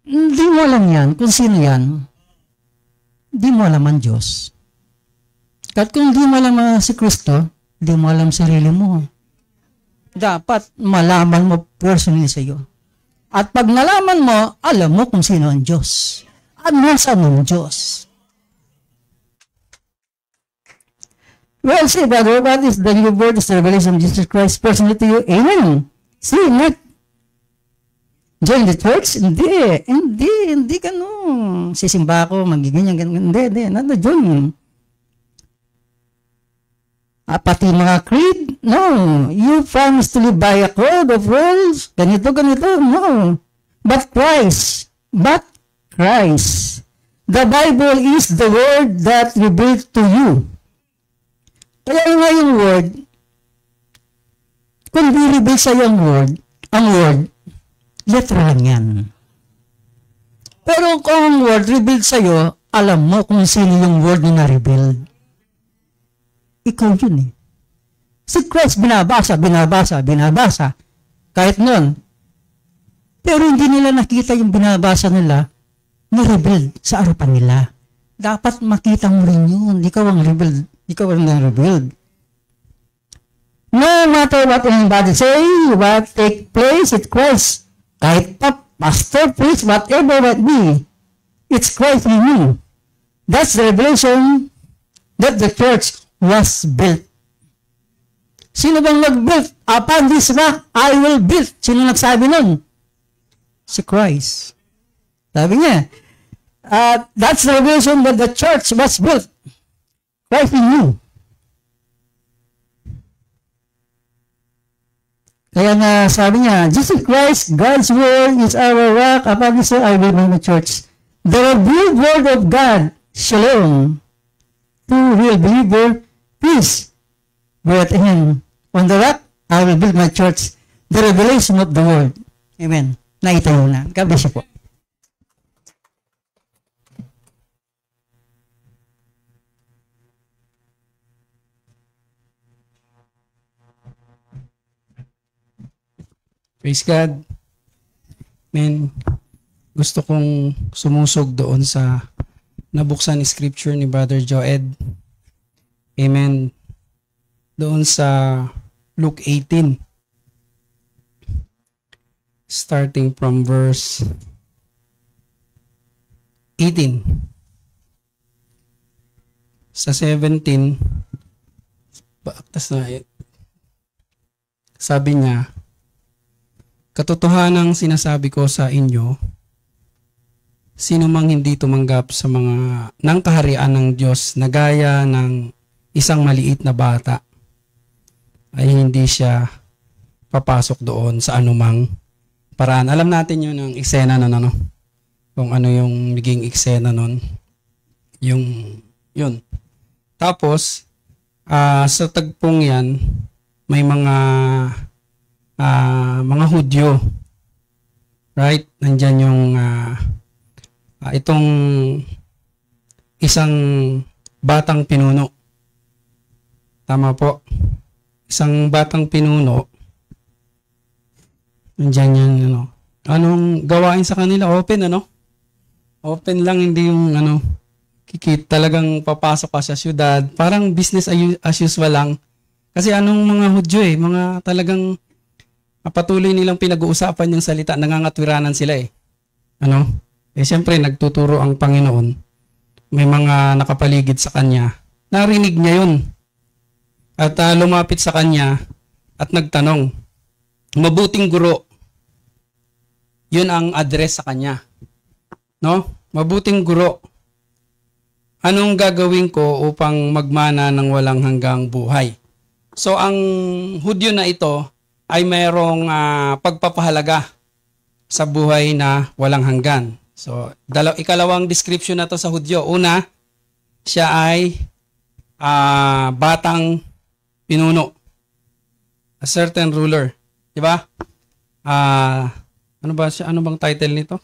hindi mo alam yan, kung sino yan, hindi mo alam ang Diyos. At kung hindi mo alam si Kristo, hindi mo alam sarili mo. Dapat malaman mo personally sa iyo. At pag nalaman mo, alam mo kung sino ang Diyos. At nasaan ang Diyos. Well, say, brother, what is the new birth, is the revelation of Jesus Christ personally to you? Amen. See, not join the church? Hindi ganun. Sisimba ako, magiganyan, ganun. Hindi, not join. Pati mga creed, no. You promise to live by a code of rules, ganito, no. But Christ, the Bible is the word that reveals to you. Kaya nga yung word, kung di-reveal sa'yo ang word, letra lang yan. Pero kung ang word revealed sa'yo, alam mo kung sino yung word na na-revealed. Ikaw yun eh. Si Christ binabasa. Kahit nun. Pero hindi nila nakita yung binabasa nila na-rebuild sa harapan nila. Dapat makita mo rin yun. Ikaw ang rebuild. Ikaw ang na-rebuild. No matter what anybody say, what take place, it Christ. Kahit pa, pastor, priest, whatever it be, it's Christ in you. That's the revelation that the church was built. Sino bang nag-built? Upon this rock, I will build. Sino nagsabi nun? Si Christ. Sabi niya, that's the revelation that the church was built. Christ in you. Kaya na sabi niya, Jesus Christ, God's word is our rock. Upon this rock, I will build my church. The revealed word of God, Shalom, to real believer, peace, be at him. On the rock, I will build my church. The revelation of the word. Amen. Naitayo na. God bless you po. Praise God. Man, gusto kong sumusog doon sa nabuksan ni scripture ni Brother Joed. Amen. Doon sa Luke 18. Starting from verse 18. Sa 17, baktas na sabi niya, katotohanang sinasabi ko sa inyo, sino mang hindi tumanggap sa mga ng kaharian ng Diyos na gaya ng isang maliit na bata, ay hindi siya papasok doon sa anumang paraan. Alam natin yun ang eksena nun, ano? Kung ano yung naging eksena nun. Yun. Tapos, sa tagpong yan, may mga Hudyo. Right? Nandyan yung itong isang batang pinuno. Tama po. Isang batang pinuno. Nandyan yan, ano. Anong gawain sa kanila? Open, ano? Open lang, hindi yung, talagang papasok ka sa syudad. Parang business as usual lang. Kasi anong mga Hudyo mga talagang patuloy nilang pinag-uusapan yung salita, nangangatwiranan sila siyempre nagtuturo ang Panginoon. May mga nakapaligid sa kanya. Narinig niya yun. At lumapit sa kanya at nagtanong. Mabuting guro. Yun ang address sa kanya. No? Mabuting guro. Anong gagawin ko upang magmana ng walang hanggang buhay? So ang Hudyo na ito ay mayroong pagpapahalaga sa buhay na walang hanggan. So ikalawang description na to sa Hudyo. Una, siya ay batang pinuno. A certain ruler. Diba? Ano ba siya? Ano bang title nito?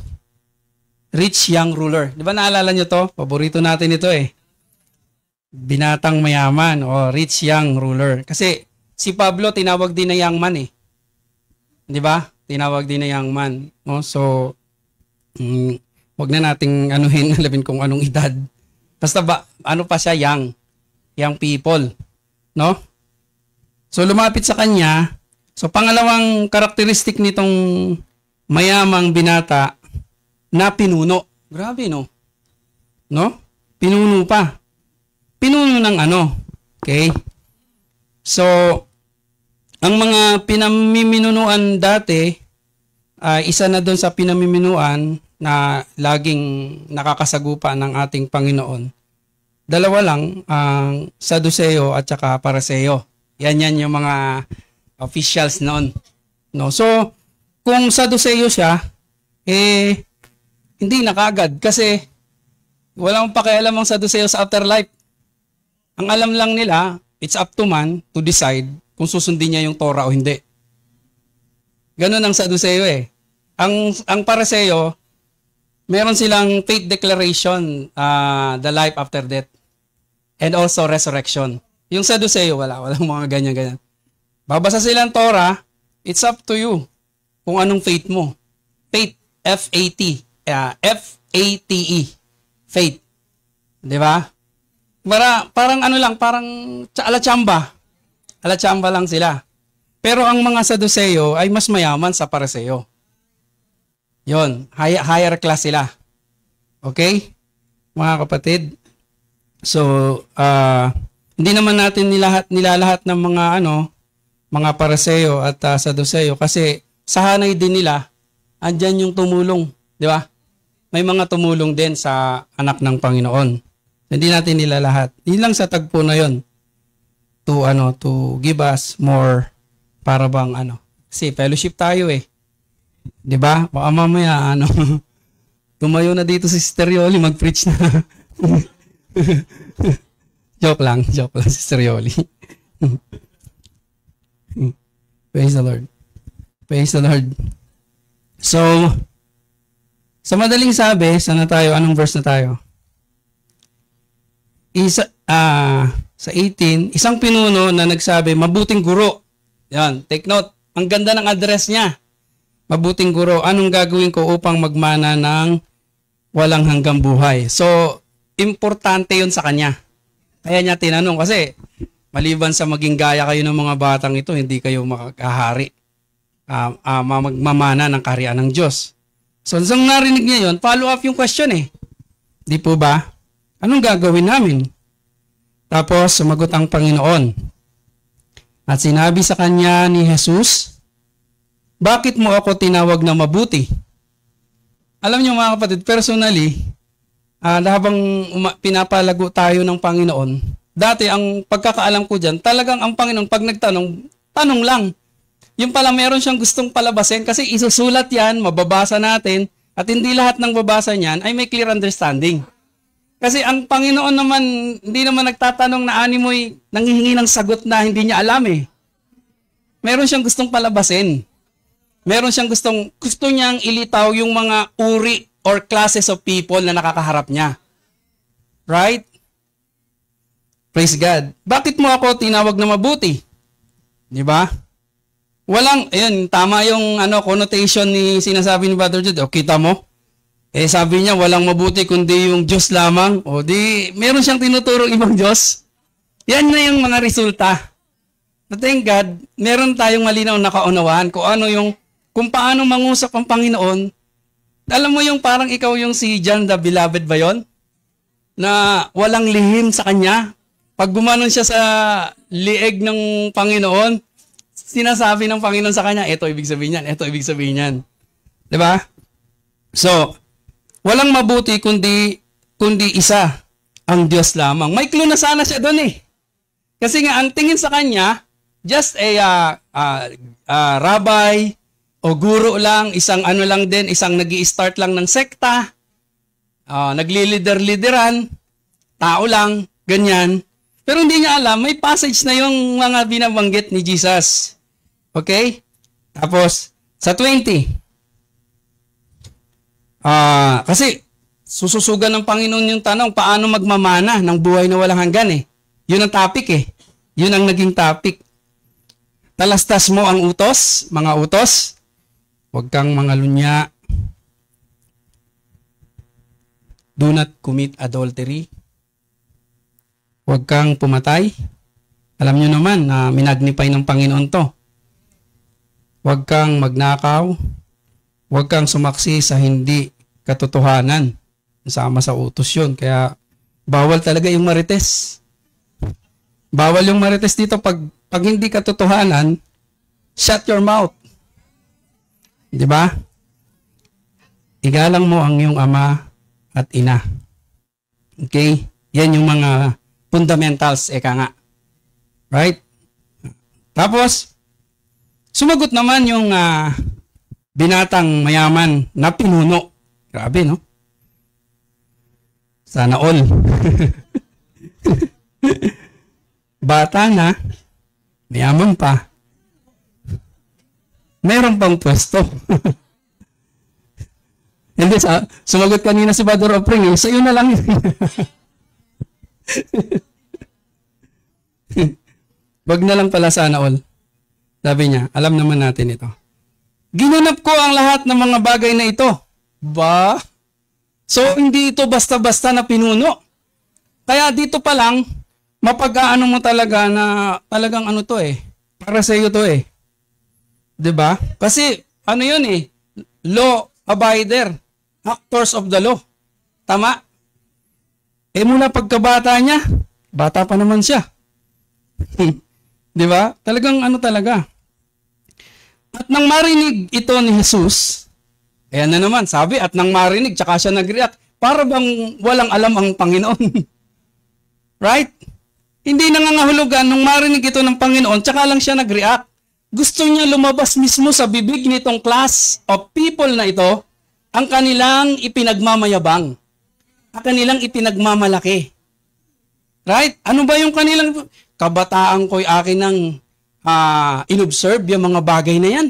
Rich young ruler. Di ba naalala nyo to? Paborito natin ito Binatang mayaman o rich young ruler. Kasi si Pablo tinawag din na young man Di ba? Tinawag din na young man. So, wag na nating alabin kung anong edad. Basta ano pa siya, young people. No? So, lumapit sa kanya. So, pangalawang karakteristik nitong mayamang binata, na pinuno. Grabe, no? Pinuno pa. Pinuno ng Okay? So, ang mga pinamiminunuan dati, isa na doon sa pinamiminuan na laging nakakasagupa ng ating Panginoon. Dalawa lang, ang Saduseo at saka Pariseo. Yan yung mga officials noon. No? So, kung Saduseo siya, hindi na kaagad kasi walang pakialam ang Saduseo sa afterlife. Ang alam lang nila, it's up to man to decide kung susundin niya yung Torah o hindi. Ganun ang Saduseo Ang Pariseo, meron silang faith declaration, the life after death, and also resurrection. Yung Saduseo, walang mga ganyan-ganyan. Babasa silang Torah, it's up to you kung anong faith mo. Faith, F-A-T. F-A-T-E. Faith. Di ba? Parang ano lang, parang alatsamba. Alatsamba lang sila. Pero ang mga Saduceo ay mas mayaman sa Pariseo. Yon, higher class sila. Okay? Mga kapatid. So, hindi naman natin nilalahat ng mga Pariseo at Saduceo kasi sa hanay din nila, andyan yung tumulong. Di ba? May mga tumulong din sa anak ng Panginoon. Hindi natin nilalahat. Yun lang sa tagpo na yon. To give us more para bang kasi fellowship tayo eh. 'Di ba? Baka mamaya tumayo na dito si Sister Yoli mag-preach na. joke lang Sister Yoli. Praise the Lord. Praise the Lord. So, sa madaling sabi, saan na tayo? Anong verse na tayo? Sa 18, isang pinuno na nagsabi, mabuting guro. Yan, take note. Ang ganda ng address niya. Mabuting guro, anong gagawin ko upang magmana ng walang hanggang buhay? So, importante yun sa kanya. Kaya niya tinanong kasi maliban sa maging gaya kayo ng mga batang ito, hindi kayo makakahari. Magmamana ng kaharian ng Diyos. So, nung narinig niya yun, follow up yung question eh. Di po ba? Anong gagawin namin? Tapos, sumagot ang Panginoon. At sinabi sa kanya ni Jesus, bakit mo ako tinawag na mabuti? Alam niyo mga kapatid, personally, habang pinapalago tayo ng Panginoon, dati ang pagkakaalam ko dyan, talagang ang Panginoon, pag nagtanong, tanong lang. Yung pala meron siyang gustong palabasin kasi isusulat yan, mababasa natin, at hindi lahat ng babasa niyan ay may clear understanding. Kasi ang Panginoon naman, hindi naman nagtatanong na animoy nanghihingi ng sagot na hindi niya alam eh. Meron siyang gustong palabasin. Meron siyang gusto niyang ilitaw yung mga uri or classes of people na nakakaharap niya. Right? Praise God. Bakit mo ako tinawag na mabuti? Di ba? Tama yung connotation ni sinasabi ni Brother Jude. O, kita mo? Sabi niya, walang mabuti kundi yung Diyos lamang. O di, meron siyang tinuturong ibang Diyos. Yan na yung mga resulta. But thank God, meron tayong malinaw na kaunawaan kung paano mangusap ang Panginoon. Alam mo yung parang ikaw yung si John the Beloved ba yun? Na walang lihim sa kanya. Pag gumanon siya sa lieg ng Panginoon, sinasabi ng Panginoon sa kanya, ito ibig sabihin yan, ito ibig sabihin yan. Diba? So, walang mabuti kundi isa, ang Diyos lamang. May clue na sana siya doon eh. Kasi nga, ang tingin sa kanya, just a rabbi o guro lang, isang isang nag-i-start lang ng sekta, nagli-lideran, tao lang, ganyan. Pero hindi niya alam, may passage na yung mga binabanggit ni Jesus. Okay? Tapos, sa 20, kasi sususugan ng Panginoon yung tanong, paano magmamana ng buhay na walang hanggan eh. Yun ang topic eh. Yun ang naging topic. Talastas mo ang utos, mga utos. Huwag kang mangalunya. Do not commit adultery. Huwag kang pumatay. Alam nyo naman na minagnify ng Panginoon to. Huwag kang magnakaw. Huwag kang sumaksi sa hindi katotohanan. Sama sa utos yun. Kaya bawal talaga yung marites. Bawal yung marites dito. Pag hindi katotohanan, shut your mouth. Diba? Igalang mo ang iyong ama at ina. Okay? Yan yung mga fundamentals, eka nga. Right? Tapos, sumagot naman yung binatang mayaman na pinuno. Grabe, no? Sana all. Bata na, mayaman pa. Meron pang pwesto. Hindi, sumagot kanina si Brother Opring, sa'yo na lang. Wag na lang pala sana all. Sabi niya, alam naman natin ito. Ginanap ko ang lahat ng mga bagay na ito. Ba? So, hindi ito basta-basta na pinuno. Kaya dito pa lang, mapag-aano mo talaga na talagang ano to eh. Para sa iyo to eh. 'Di ba? Kasi ano 'yun eh, law abider, actors of the law. Tama? Mula pagkabata niya, bata pa naman siya. 'Di ba? Talagang ano talaga. At nang marinig ito ni Jesus, ayan na naman, sabi, at nang marinig, tsaka siya nag-react, para bang walang alam ang Panginoon. Right? Hindi nangangahulugan nung marinig ito ng Panginoon, tsaka lang siya nag-react. Gusto niya lumabas mismo sa bibig nitong class of people na ito ang kanilang ipinagmamayabang, ang kanilang ipinagmamalaki. Right? Ano ba yung kanilang kabataan ko'y akin ng inobserve yung mga bagay na yan?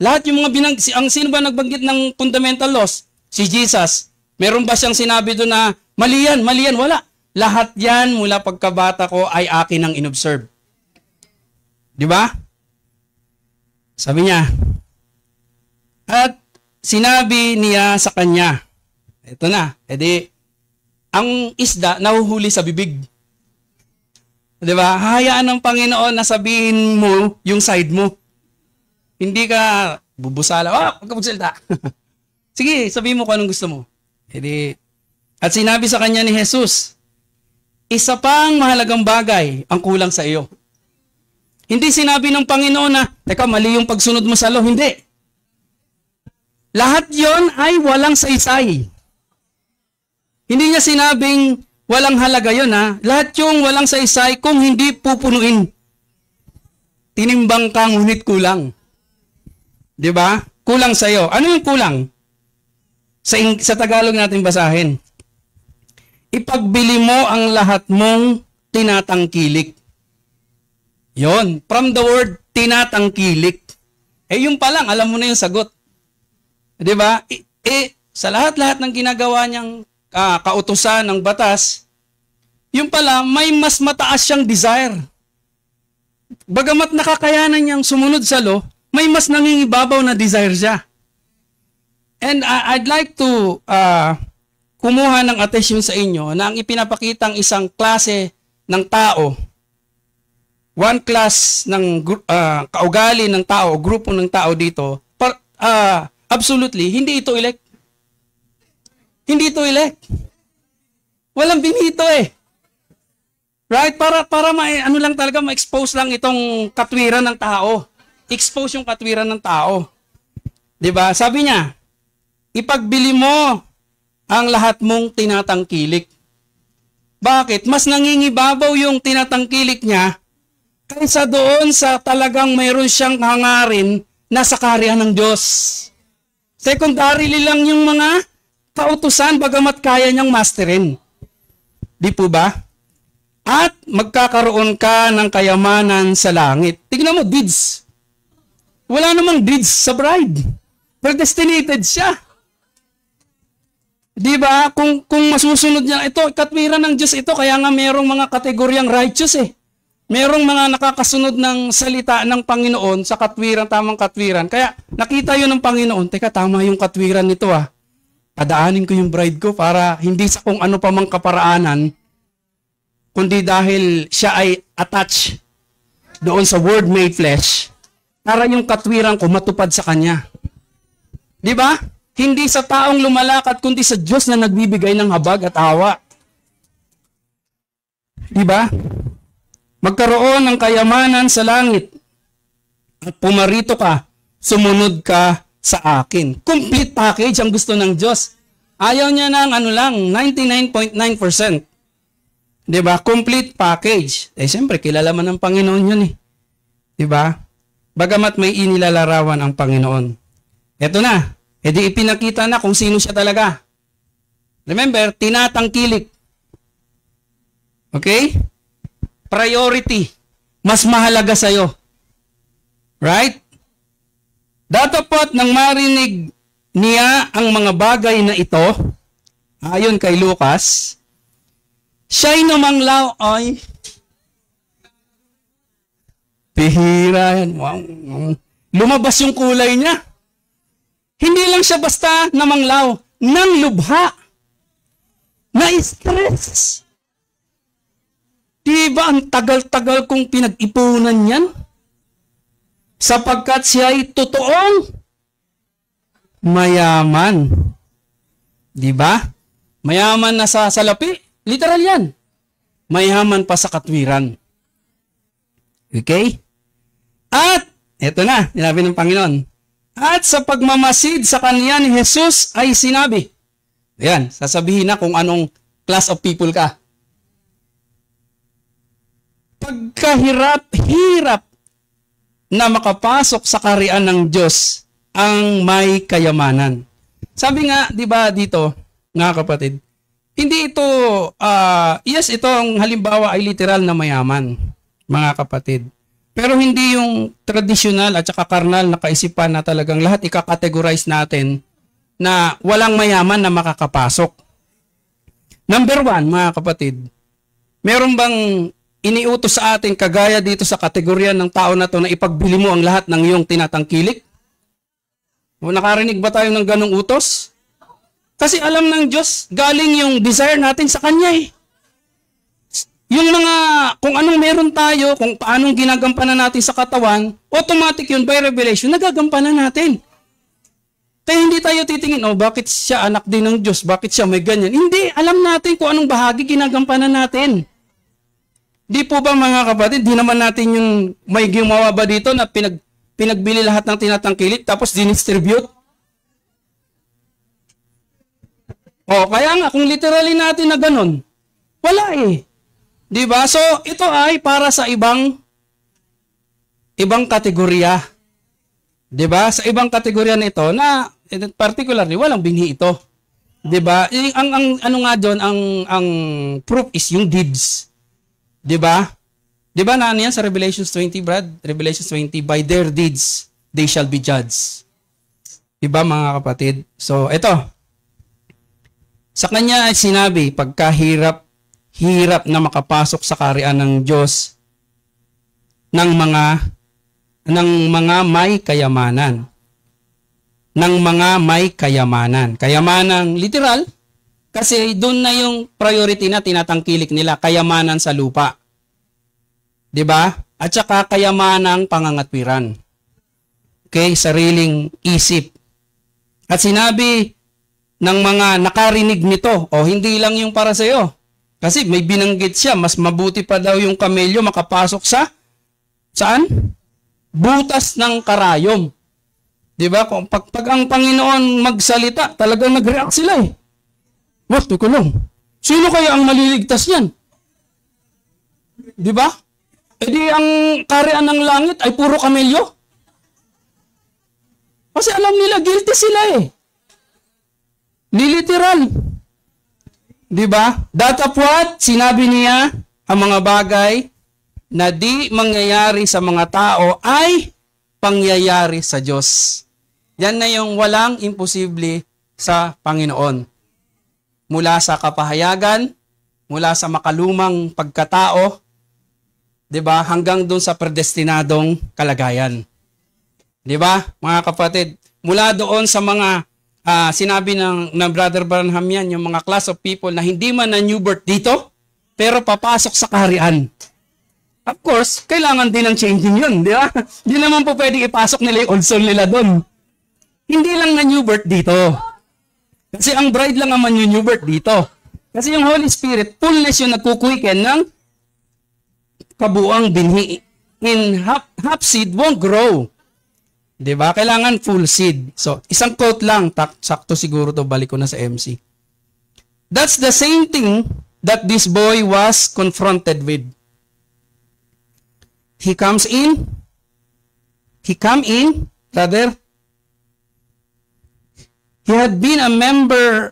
Lahat yung mga ang sino ba nagbanggit ng fundamental laws? Si Jesus. Meron ba siyang sinabi doon na mali yan? Wala. Lahat yan mula pagkabata ko ay akin ang inobserve. Di ba? Sabi niya, at sinabi niya sa kanya, ito na, ang isda nahuhuli sa bibig. Di ba? Hayaan ng Panginoon na sabihin mo yung side mo. Hindi ka bubusala, huwag ka magsalita. Sige, sabihin mo kung anong gusto mo. At sinabi sa kanya ni Jesus, isa pang mahalagang bagay ang kulang sa iyo. Hindi sinabi ng Panginoon na, teka, mali yung pagsunod mo sa law. Hindi. Lahat yon ay walang saysay. Hindi niya sinabing walang halaga yon ha. Lahat yung walang saysay kung hindi pupunuin. Tinimbang ka ngunit kulang. 'Di ba? Kulang sa iyo. Ano yung kulang? Sa Tagalog natin basahin. Ipagbili mo ang lahat mong tinatangkilik. Yon, from the word tinatangkilik. Yung pa lang, alam mo na yung sagot. 'Di ba? Sa lahat-lahat ng ginagawa niyang kautusan ng batas, yung pala, may mas mataas siyang desire. Bagamat nakakayanan niyang sumunod sa law, may mas nangingibabaw na desire siya. And I'd like to kumuha ng atensyon sa inyo na ang ipinapakitang isang klase ng tao, one class ng kaugali ng tao, grupo ng tao dito, absolutely, hindi ito elect. Hindi ito elect. Walang binito eh. Right? Para ano lang talaga, ma-expose lang itong katwiran ng tao. Expose yung katwiran ng tao. 'Di ba? Sabi niya, ipagbili mo ang lahat mong tinatangkilik. Bakit? Mas nangingibabaw yung tinatangkilik niya kaysa doon sa talagang mayroon siyang hangarin na sa kaharian ng Diyos. Secondary lang yung mga kautusan bagamat kaya niyang masterin. Di po ba? At magkakaroon ka ng kayamanan sa langit. Tignan mo, deeds. Wala namang deeds sa bride. Predestinated siya. Di ba? Kung masusunod niya, ito, katwiran ng Diyos ito, kaya nga merong mga kategoryang righteous eh. Merong mga nakakasunod ng salita ng Panginoon sa katwiran, tamang katwiran. Kaya nakita yun ng Panginoon, teka, tama yung katwiran nito ah. Padaanin ko yung bride ko para hindi sa kung ano pa mang kaparaanan, kundi dahil siya ay attached doon sa Word made flesh, para yung katwiran ko matupad sa Kanya. Di ba? Hindi sa taong lumalakad, kundi sa Diyos na nagbibigay ng habag at awa. Di ba? Magkaroon ng kayamanan sa langit at pumarito ka, sumunod ka sa akin. Complete package ang gusto ng Diyos. Ayaw niya ng 99.9%. 'Di ba? Complete package. Siyempre, kilala man ng Panginoon 'yun eh. 'Di ba? Bagamat may inilalarawan ang Panginoon. Eto na. Di ipinakita na kung sino siya talaga. Remember, tinatangkilik. Okay? Priority. Mas mahalaga sa'yo. Right? Datapot nang marinig niya ang mga bagay na ito, ayon kay Lucas, siya'y namanglaw ay bihira yan. Wow. Lumabas yung kulay niya. Hindi lang siya basta namanglaw, nang lubha. Na-stress. Diba ang tagal-tagal kong pinag-ipunan yan? Sapagkat siya ay totoong mayaman. Diba? Mayaman na sa salapi. Literal yan. Mayaman pa sa katwiran. Okay? At, eto na, sinabi ng Panginoon. At sa pagmamasid sa kanya ni Jesus ay sinabi. Ayan, sasabihin na kung anong class of people ka. Pagkahirap na makapasok sa kaharian ng Diyos ang may kayamanan. Sabi nga, di ba dito, nga kapatid, hindi ito, yes, ito ang halimbawa ay literal na mayaman, mga kapatid. Pero hindi yung traditional at saka karnal na kaisipan na talagang lahat ika-categorize natin na walang mayaman na makakapasok. Number one, mga kapatid, meron bang iniutos sa atin kagaya dito sa kategorya ng tao na to na ipagbili mo ang lahat ng iyong tinatangkilik? O nakarinig ba tayo ng ganong utos? Kasi alam ng Diyos, galing yung desire natin sa Kanya eh. Yung mga, kung anong meron tayo, kung paanong ginagampanan natin sa katawan, automatic yun by revelation, nagagampanan natin. Kaya hindi tayo titingin, oh bakit siya anak din ng Diyos, bakit siya may ganyan. Hindi, alam natin kung anong bahagi ginagampanan natin. Di po ba mga kapatid, di naman natin yung may gumawa ba dito na pinagbili lahat ng tinatangkilik tapos dinistribute? O, kaya nga, kung literally natin na ganun, wala eh. Diba? So, ito ay para sa ibang kategorya. Diba? Sa ibang kategorya nito na, particularly, walang binhi ito. Diba? Ang ano nga doon, ang proof is yung deeds. Diba? Diba na ano yan sa Revelations 20, Brad? Revelations 20, by their deeds, they shall be judged. Diba mga kapatid? So, ito. Sa kanya ay sinabi, pagkahirap na makapasok sa kaharian ng Diyos ng mga may kayamanan. Ng mga may kayamanan. Kayamanang literal, kasi doon na yung priority na tinatangkilik nila, kayamanan sa lupa. 'Di ba? At saka kayamanang pangangatwiran. Okay, sariling isip. At sinabi ng mga nakarinig nito, o hindi lang yung para sa iyo. Kasi may binanggit siya, mas mabuti pa daw yung kamelyo makapasok sa saan? Butas ng karayom. 'Di ba? Kung pag ang Panginoon magsalita, talagang nag-react sila eh. What? Teka lang. Sino kaya ang maliligtas niyan? 'Di ba? E di ang kaharian ng langit ay puro kamelyo. Kasi alam nila guilty sila eh. Literal. 'Di ba? Datapwat, sinabi niya ang mga bagay na di mangyayari sa mga tao ay pangyayari sa Diyos. Yan na yung walang imposible sa Panginoon. Mula sa kapahayagan, mula sa makalumang pagkatao, 'di ba? Hanggang doon sa predestinadong kalagayan. 'Di ba? Mga kapatid, mula doon sa mga sinabi ng Brother Branham yan, yung mga class of people na hindi man na new birth dito, pero papasok sa kaharian. Of course, kailangan din ng changing yun, di ba? Hindi naman po pwede ipasok nila yung old soul nila doon. Hindi lang na new birth dito. Kasi ang bride lang naman yung new birth dito. Kasi yung Holy Spirit, fullness yung nagkukuiken ng kabuang binhi. In half seed won't grow. Diba? Kailangan full seed. So, isang quote lang, sakto siguro to, balik ko na sa MC. That's the same thing that this boy was confronted with. He come in, he had been a member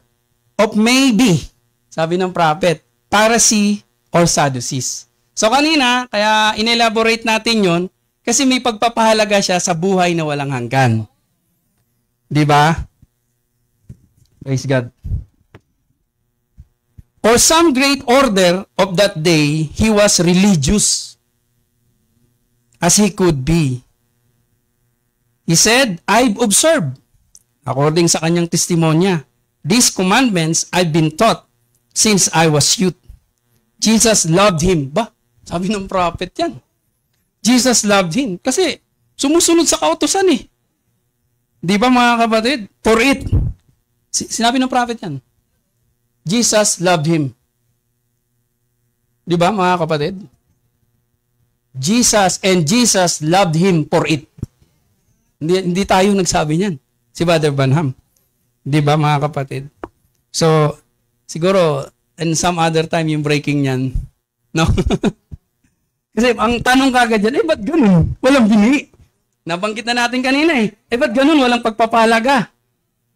of maybe, sabi ng prophet, Pharisee or Sadducees. So, kanina, kaya inelaborate natin yon. Kasi may pagpapahalaga siya sa buhay na walang hanggan. 'Di ba? Praise God. For some great order of that day, he was religious as he could be. He said, I've observed, according sa kanyang testimonya, these commandments I've been taught since I was youth. Jesus loved him. Ba? Sabi ng prophet yan. Jesus loved him. Kasi sumusunod sa kautusan eh. Di ba mga kapatid? For it. Sinabi ng prophet yan. Jesus loved him. Di ba mga kapatid? Jesus loved him for it. Hindi tayo nagsabi niyan. Si Brother Branham. Di ba mga kapatid? So, siguro, and some other time yung breaking niyan. No? Kasi ang tanong kagad dyan, ba't ganun? Walang bini. Nabanggit na natin kanina ba't ganun? Walang pagpapalaga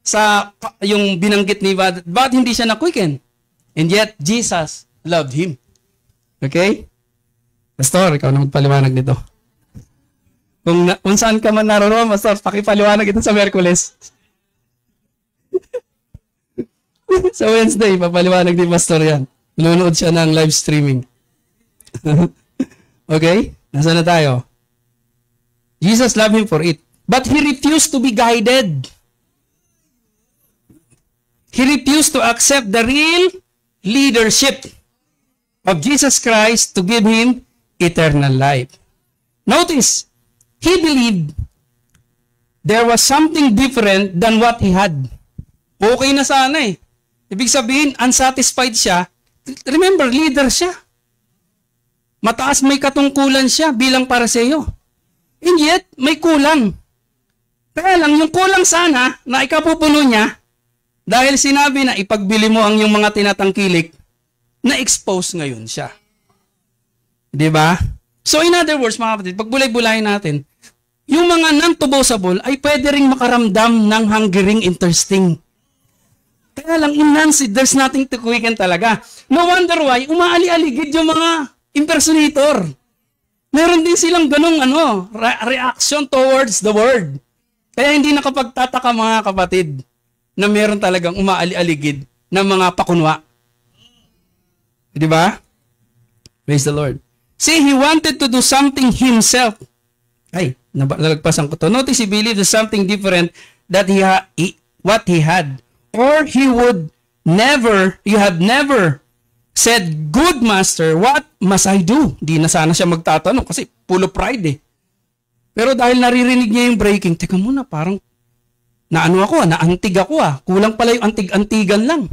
sa yung binanggit ni Brother. Ba't hindi siya na-quicken? And yet, Jesus loved him. Okay? Pastor, ikaw na magpaliwanag nito. Kung saan ka man naroon, Pastor, pakipaliwanag ito sa Miyerkules. Sa Wednesday, papaliwanag ni Pastor yan. Nanonood siya ng live streaming. Okay? Nasaan na tayo? Jesus loved him for it. But he refused to be guided. He refused to accept the real leadership of Jesus Christ to give him eternal life. Notice, he believed there was something different than what he had. Okay na sana Ibig sabihin, unsatisfied siya. Remember, leader siya. Mataas may katungkulan siya bilang Pariseo. And yet, may kulang. Kaya lang, yung kulang sana na ikapupuno niya, dahil sinabi na ipagbili mo ang yung mga tinatangkilik, na-expose ngayon siya. Diba? So in other words, mga kapatid, pagbulay-bulayin natin, yung mga non-tubosable ay pwede ring makaramdam ng hungering interesting. Kaya lang, there's nothing to quicken talaga. No wonder why, umaali-aligid yung mga impersonator. Meron din silang ganong reaction towards the word. Kaya hindi nakapagtataka mga kapatid na meron talagang umaali-aligid ng mga pakunwa. Di ba? Praise the Lord. See, he wanted to do something himself. Ay, nalagpasan ko to. Notice he believed there's something different that what he had. Or you have never said, "Good master, what must I do?" Di na sana siya magtatanong kasi full of pride Pero dahil naririnig niya yung breaking, teka muna, parang naantig ako Kulang pala yung antig-antigan lang.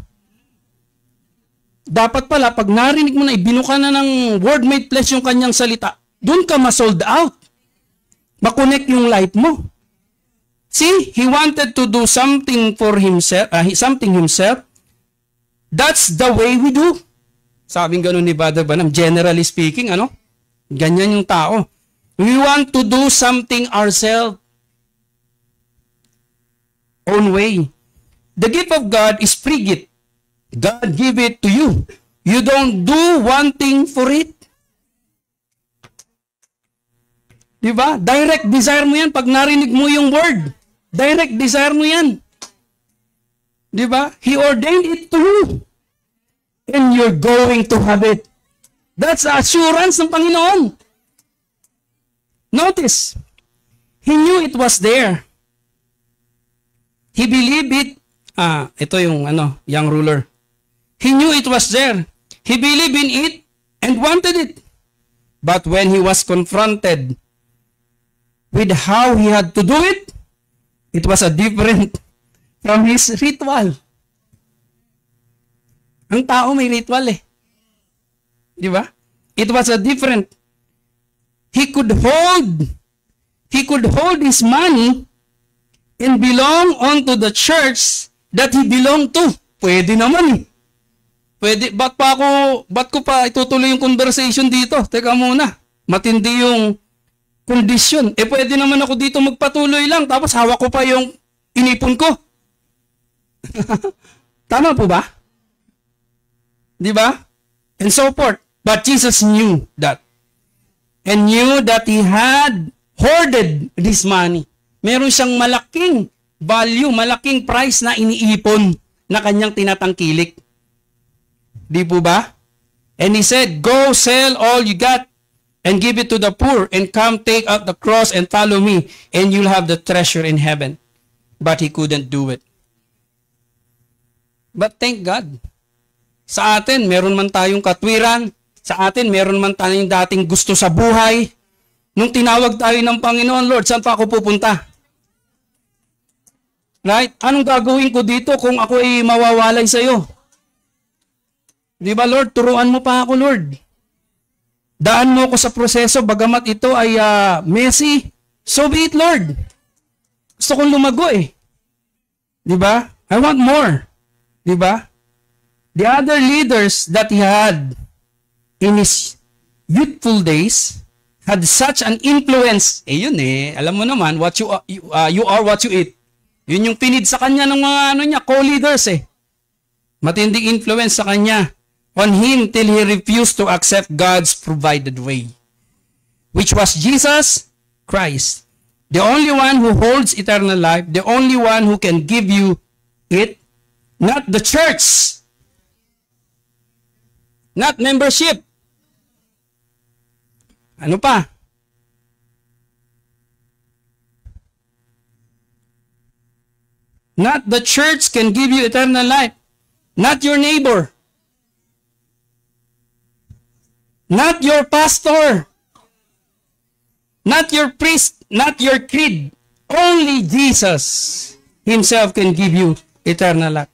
Dapat pala, pag narinig mo na, ibinuka na ng word made flesh yung kanyang salita, dun ka ma-sold out. Makonect yung light mo. See, he wanted to do something for himself, That's the way we do. Sabing ganun ni Brother Branham, generally speaking, ganyan yung tao. We want to do something ourselves. Own way. The gift of God is free gift. God give it to you. You don't do one thing for it. Diba? Direct desire mo yan pag narinig mo yung word. Direct desire mo yan. Diba? He ordained it to you. And you're going to have it. That's the assurance ng Panginoon. Notice, he knew it was there. He believed it. Ito yung young ruler. He knew it was there. He believed in it and wanted it. But when he was confronted with how he had to do it, it was a different from his ritual. Ang tao may ritual Di ba? It was a different. He could hold his money and belong onto the church that he belonged to. Pwede naman Pwede, ba't ko pa itutuloy yung conversation dito? Teka muna, matindi yung condition. Pwede naman ako dito magpatuloy lang, tapos hawak ko pa yung inipon ko. Tama po ba? Di ba? And so forth. But Jesus knew that. And knew that he had hoarded this money. Meron siyang malaking value, malaking price na iniipon na kanyang tinatangkilik. Di po ba? And he said, "Go sell all you got and give it to the poor and come take up the cross and follow me and you'll have the treasure in heaven." But he couldn't do it. But thank God, Sa atin, meron man tayong katwiran. Sa atin, meron man tayong dating gusto sa buhay. Nung tinawag tayo ng Panginoon, Lord, saan pa ako pupunta? Right? Anong gagawin ko dito kung ako ay mawawalay sa iyo? Di ba, Lord? Turuan mo pa ako, Lord. Daan mo ako sa proseso, bagamat ito ay messy. So be it, Lord. Gusto kong lumago eh. Di ba? I want more. Di ba? The other leaders that he had in his youthful days had such an influence. Eh yun eh, alam mo naman, what you are what you eat. Yun yung pinid sa kanya ng mga co-leaders eh. Matinding influence sa kanya on him till he refused to accept God's provided way, which was Jesus Christ. The only one who holds eternal life, the only one who can give you it, not the church, not membership. Ano pa? Not the church can give you eternal life. Not your neighbor. Not your pastor. Not your priest. Not your creed. Only Jesus himself can give you eternal life.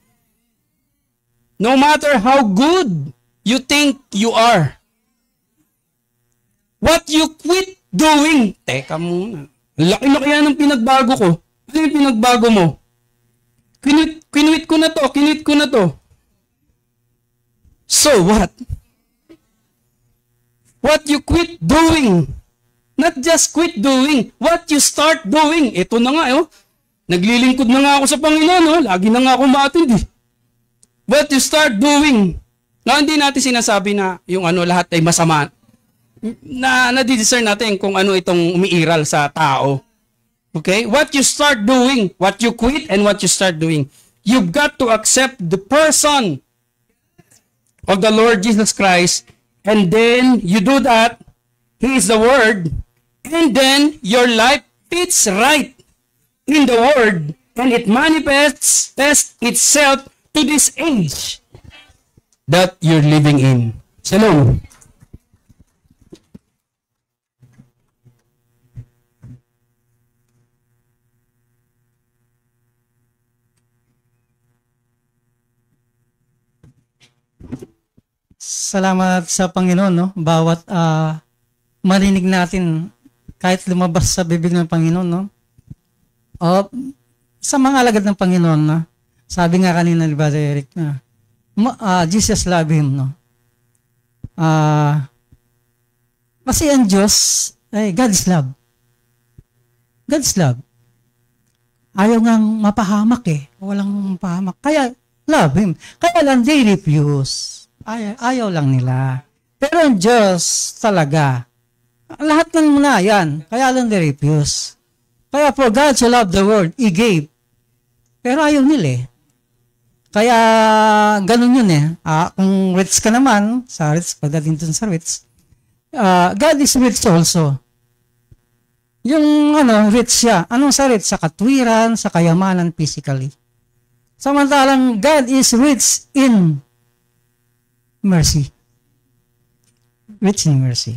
No matter how good you think you are, what you quit doing, teka muna, laki-laki yan ang pinagbago ko. Ano yung pinagbago mo? Kinuit ko na to. So what? What you quit doing. Not just quit doing. What you start doing. Ito na nga, oh. Naglilingkod na nga ako sa Panginoon, oh. Lagi na nga ako matindi. What you start doing. Na hindi natin sinasabi na yung lahat ay masama. Na-discern natin kung ano itong umiiral sa tao. Okay? What you start doing, what you quit and what you start doing. You've got to accept the person of the Lord Jesus Christ, and then you do that. He is the Word, and then your life fits right in the Word, and it manifests itself to this age that you're living in. Shalom. Salamat sa Panginoon, no? Bawat marinig natin kahit lumabas sa bibig ng Panginoon, no? O sa mga alagad ng Panginoon, no? Sabi nga kanina ni Brother Eric na Jesus love him, no? Kasi ang Diyos ay God's love. God's love. Ayaw ngang mapahamak eh. Walang mapahamak. Kaya love him. Kaya lang they refuse. Ayaw lang nila. Pero ang Diyos talaga, lahat ng muna yan. Kaya lang they refuse. Kaya for God so loved the world, He gave. Pero ayaw nila eh. Kaya ganun yun eh. Kung rich ka naman, sa rich, pagdating dun sa rich, God is rich also. Yung rich siya. Anong sa rich? Sa katwiran, sa kayamanan physically. Samantalang God is rich in mercy. Rich in mercy.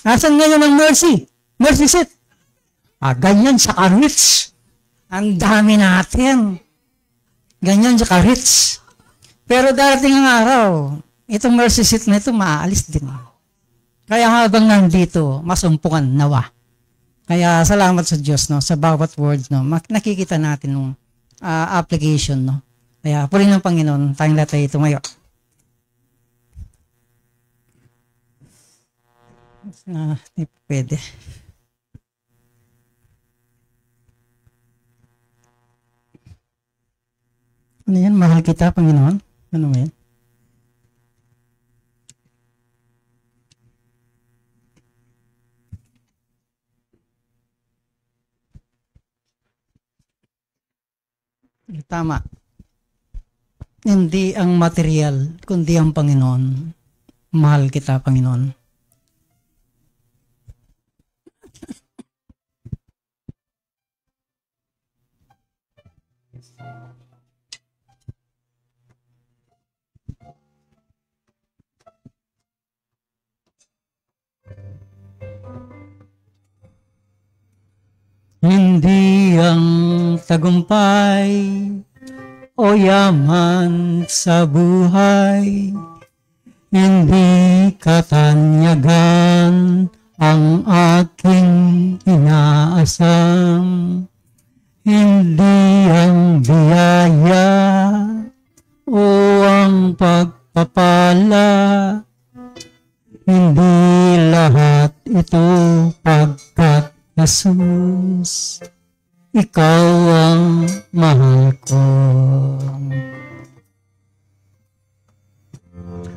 Asan ngayon ang mercy? Mercy seat. Ganyan sa ka-rich. Ang dami natin. Ganyan sa ka-rich. Pero darating ang araw, itong mercy seat na ito maaalis din. Kaya habang nandito, masumpungan nawa. Kaya salamat sa Diyos, no, sa bawat words, no, nakikita natin ng application, no. Kaya purihin ng Panginoon, tayong lahat ay tumayo. Hindi pwede. Ano yan? Mahal kita, Panginoon? Ano mo yan? Tama. Hindi ang material, kundi ang Panginoon. Mahal kita, Panginoon. ang tagumpay o yaman sa buhay, hindi katanyagan ang aking inaasam. Hindi ang biyaya o ang pagpapala, hindi lahat ito pagkat Jesus, ikaw ang mahal ko.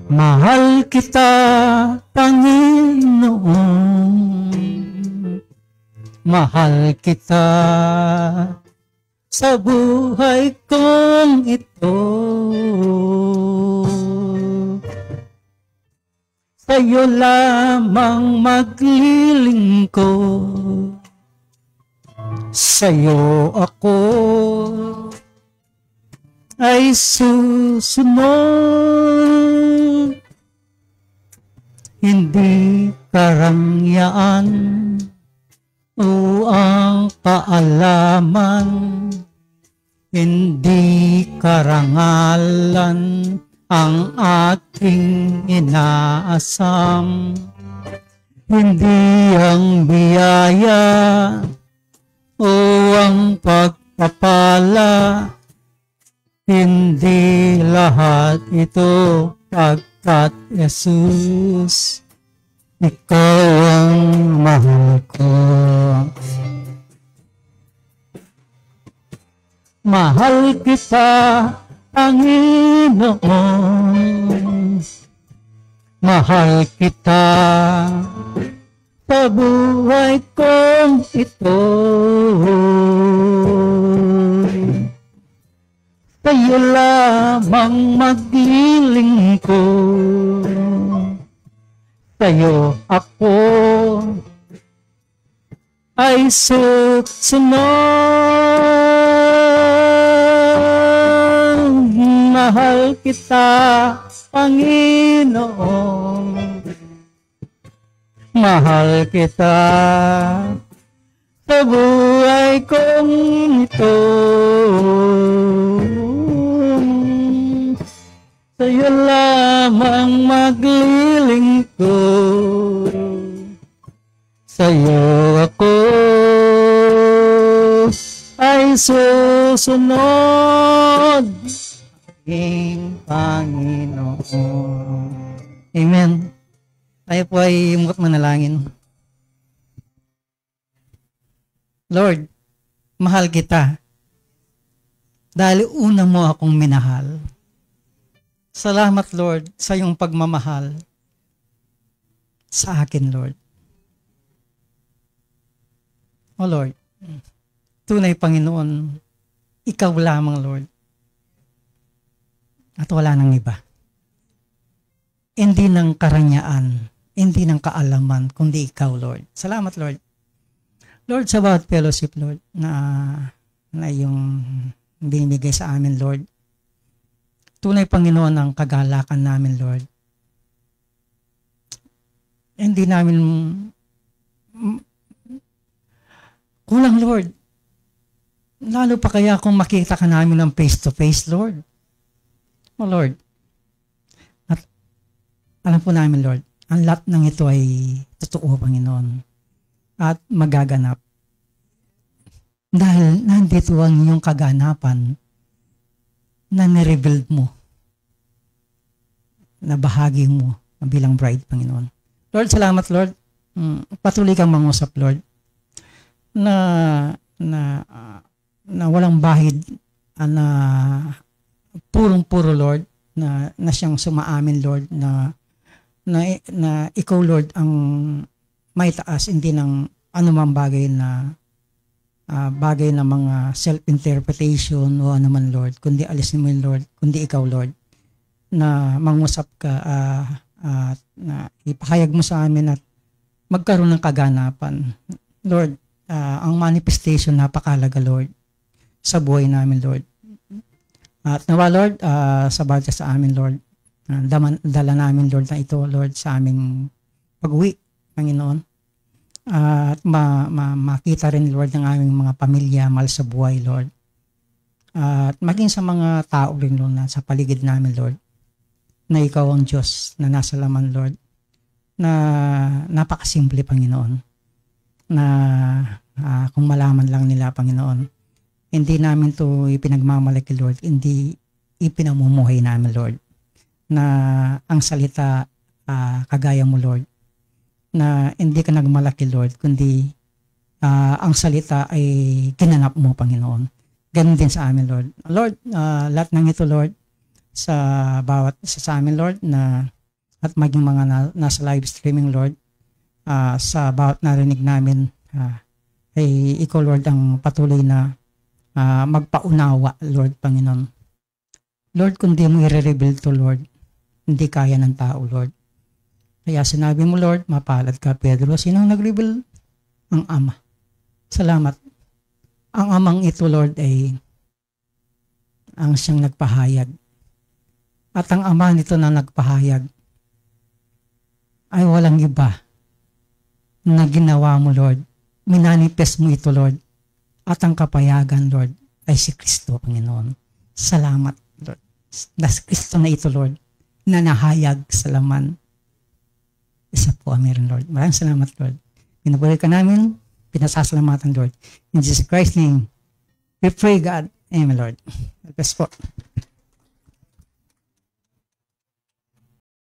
Mahal kita, Panginoon. Mahal kita sa buhay kong ito. Sa'yo lamang maglilingkod. Sa'yo ako ay susunod. Hindi karangyaan o ang kaalaman, hindi karangalan ang aking inaasam. Hindi ang biyaya o ang pagpapala, hindi lahat ito pagkat Jesus, ikaw ang mahal ko. Mahal kita, Panginoon. Mahal kita sa buhay kong ito. Sa'yo lamang maglilingkod. Sa'yo ako ay susunod. Mahal kita, Panginoon. Mahal kita sa buhay kong ito. Sa'yo lamang maglilingkod. Sa'yo ako ay susunod, aking Panginoon. Amen. Tayo po ay manalangin. Lord, mahal kita dahil una mo akong minahal. Salamat, Lord, sa iyong pagmamahal sa akin, Lord. O Lord, tunay Panginoon, ikaw lamang, Lord. At wala nang iba. Hindi ng karanyaan, hindi ng kaalaman, kundi ikaw, Lord. Salamat, Lord. Lord, sa bawat fellowship, Lord, na iyong binibigay sa amin, Lord. Tunay, Panginoon, ang kagalakan namin, Lord. Hindi namin kulang, Lord. Lalo pa kaya kung makita ka namin ng face-to-face, Lord. O Lord, at alam po namin, Lord, ang lahat ng ito ay totoo, Panginoon, at magaganap. Dahil nandito ang iyong kaganapan na nirebuild mo, na bahagi mo bilang bride, Panginoon. Lord, salamat, Lord. Patuloy kang mangusap, Lord, na walang bahid, na purong-puro, Lord, na siyang sumaamin, Lord, na ikaw, Lord, ang may taas, hindi ng anumang bagay na mga self-interpretation o anuman, Lord, kundi alisin mo yun, Lord, kundi ikaw, Lord, na mangusap ka, na ipahayag mo sa amin at magkaroon ng kaganapan. Lord, ang manifestation napakalaga, Lord, sa buhay namin, Lord. At nawa, Lord, sa bawat sa amin, Lord, dala namin, Lord, na ito, Lord, sa aming pag-uwi, Panginoon. At makita rin, Lord, ng aming mga pamilya, mahal sa buhay, Lord. At maging sa mga tao rin, Lord, na sa paligid namin, Lord, na ikaw ang Diyos na nasa laman, Lord, na napakasimple, Panginoon, na kung malaman lang nila, Panginoon, hindi namin to ipinagmamalaki, Lord, hindi ipinamumuhay namin, Lord, na ang salita kagaya mo, Lord, na hindi ka nagmalaki, Lord, kundi ang salita ay ginanap mo, Panginoon. Ganun din sa amin, Lord. Lord, lahat ng ito, Lord, sa bawat isa sa amin, Lord, na at maging mga nasa live streaming, Lord, sa bawat narinig namin, ay ikaw, Lord, ang patuloy na magpaunawa, Lord, Panginoon. Lord, kung di mo i-reveal to, Lord, hindi kaya ng tao, Lord. Kaya sinabi mo, Lord, mapalad ka, Pedro. Sinong nag-reveal? Ang Ama. Salamat. Ang Amang ito, Lord, ay ang siyang nagpahayag. At ang Ama nito na nagpahayag ay walang iba na ginawa mo, Lord. Minanifest mo ito, Lord. At ang kapayagan, Lord, ay si Kristo, Panginoon. Salamat, Lord. Na si Kristo na ito, Lord, na nahayag sa laman. Isa po kami rin, Lord. Maraming salamat, Lord. Pinabalik ka namin, pinasasalamatan, Lord. In Jesus Christ's name, we pray, God. Amen, Lord. Bless po.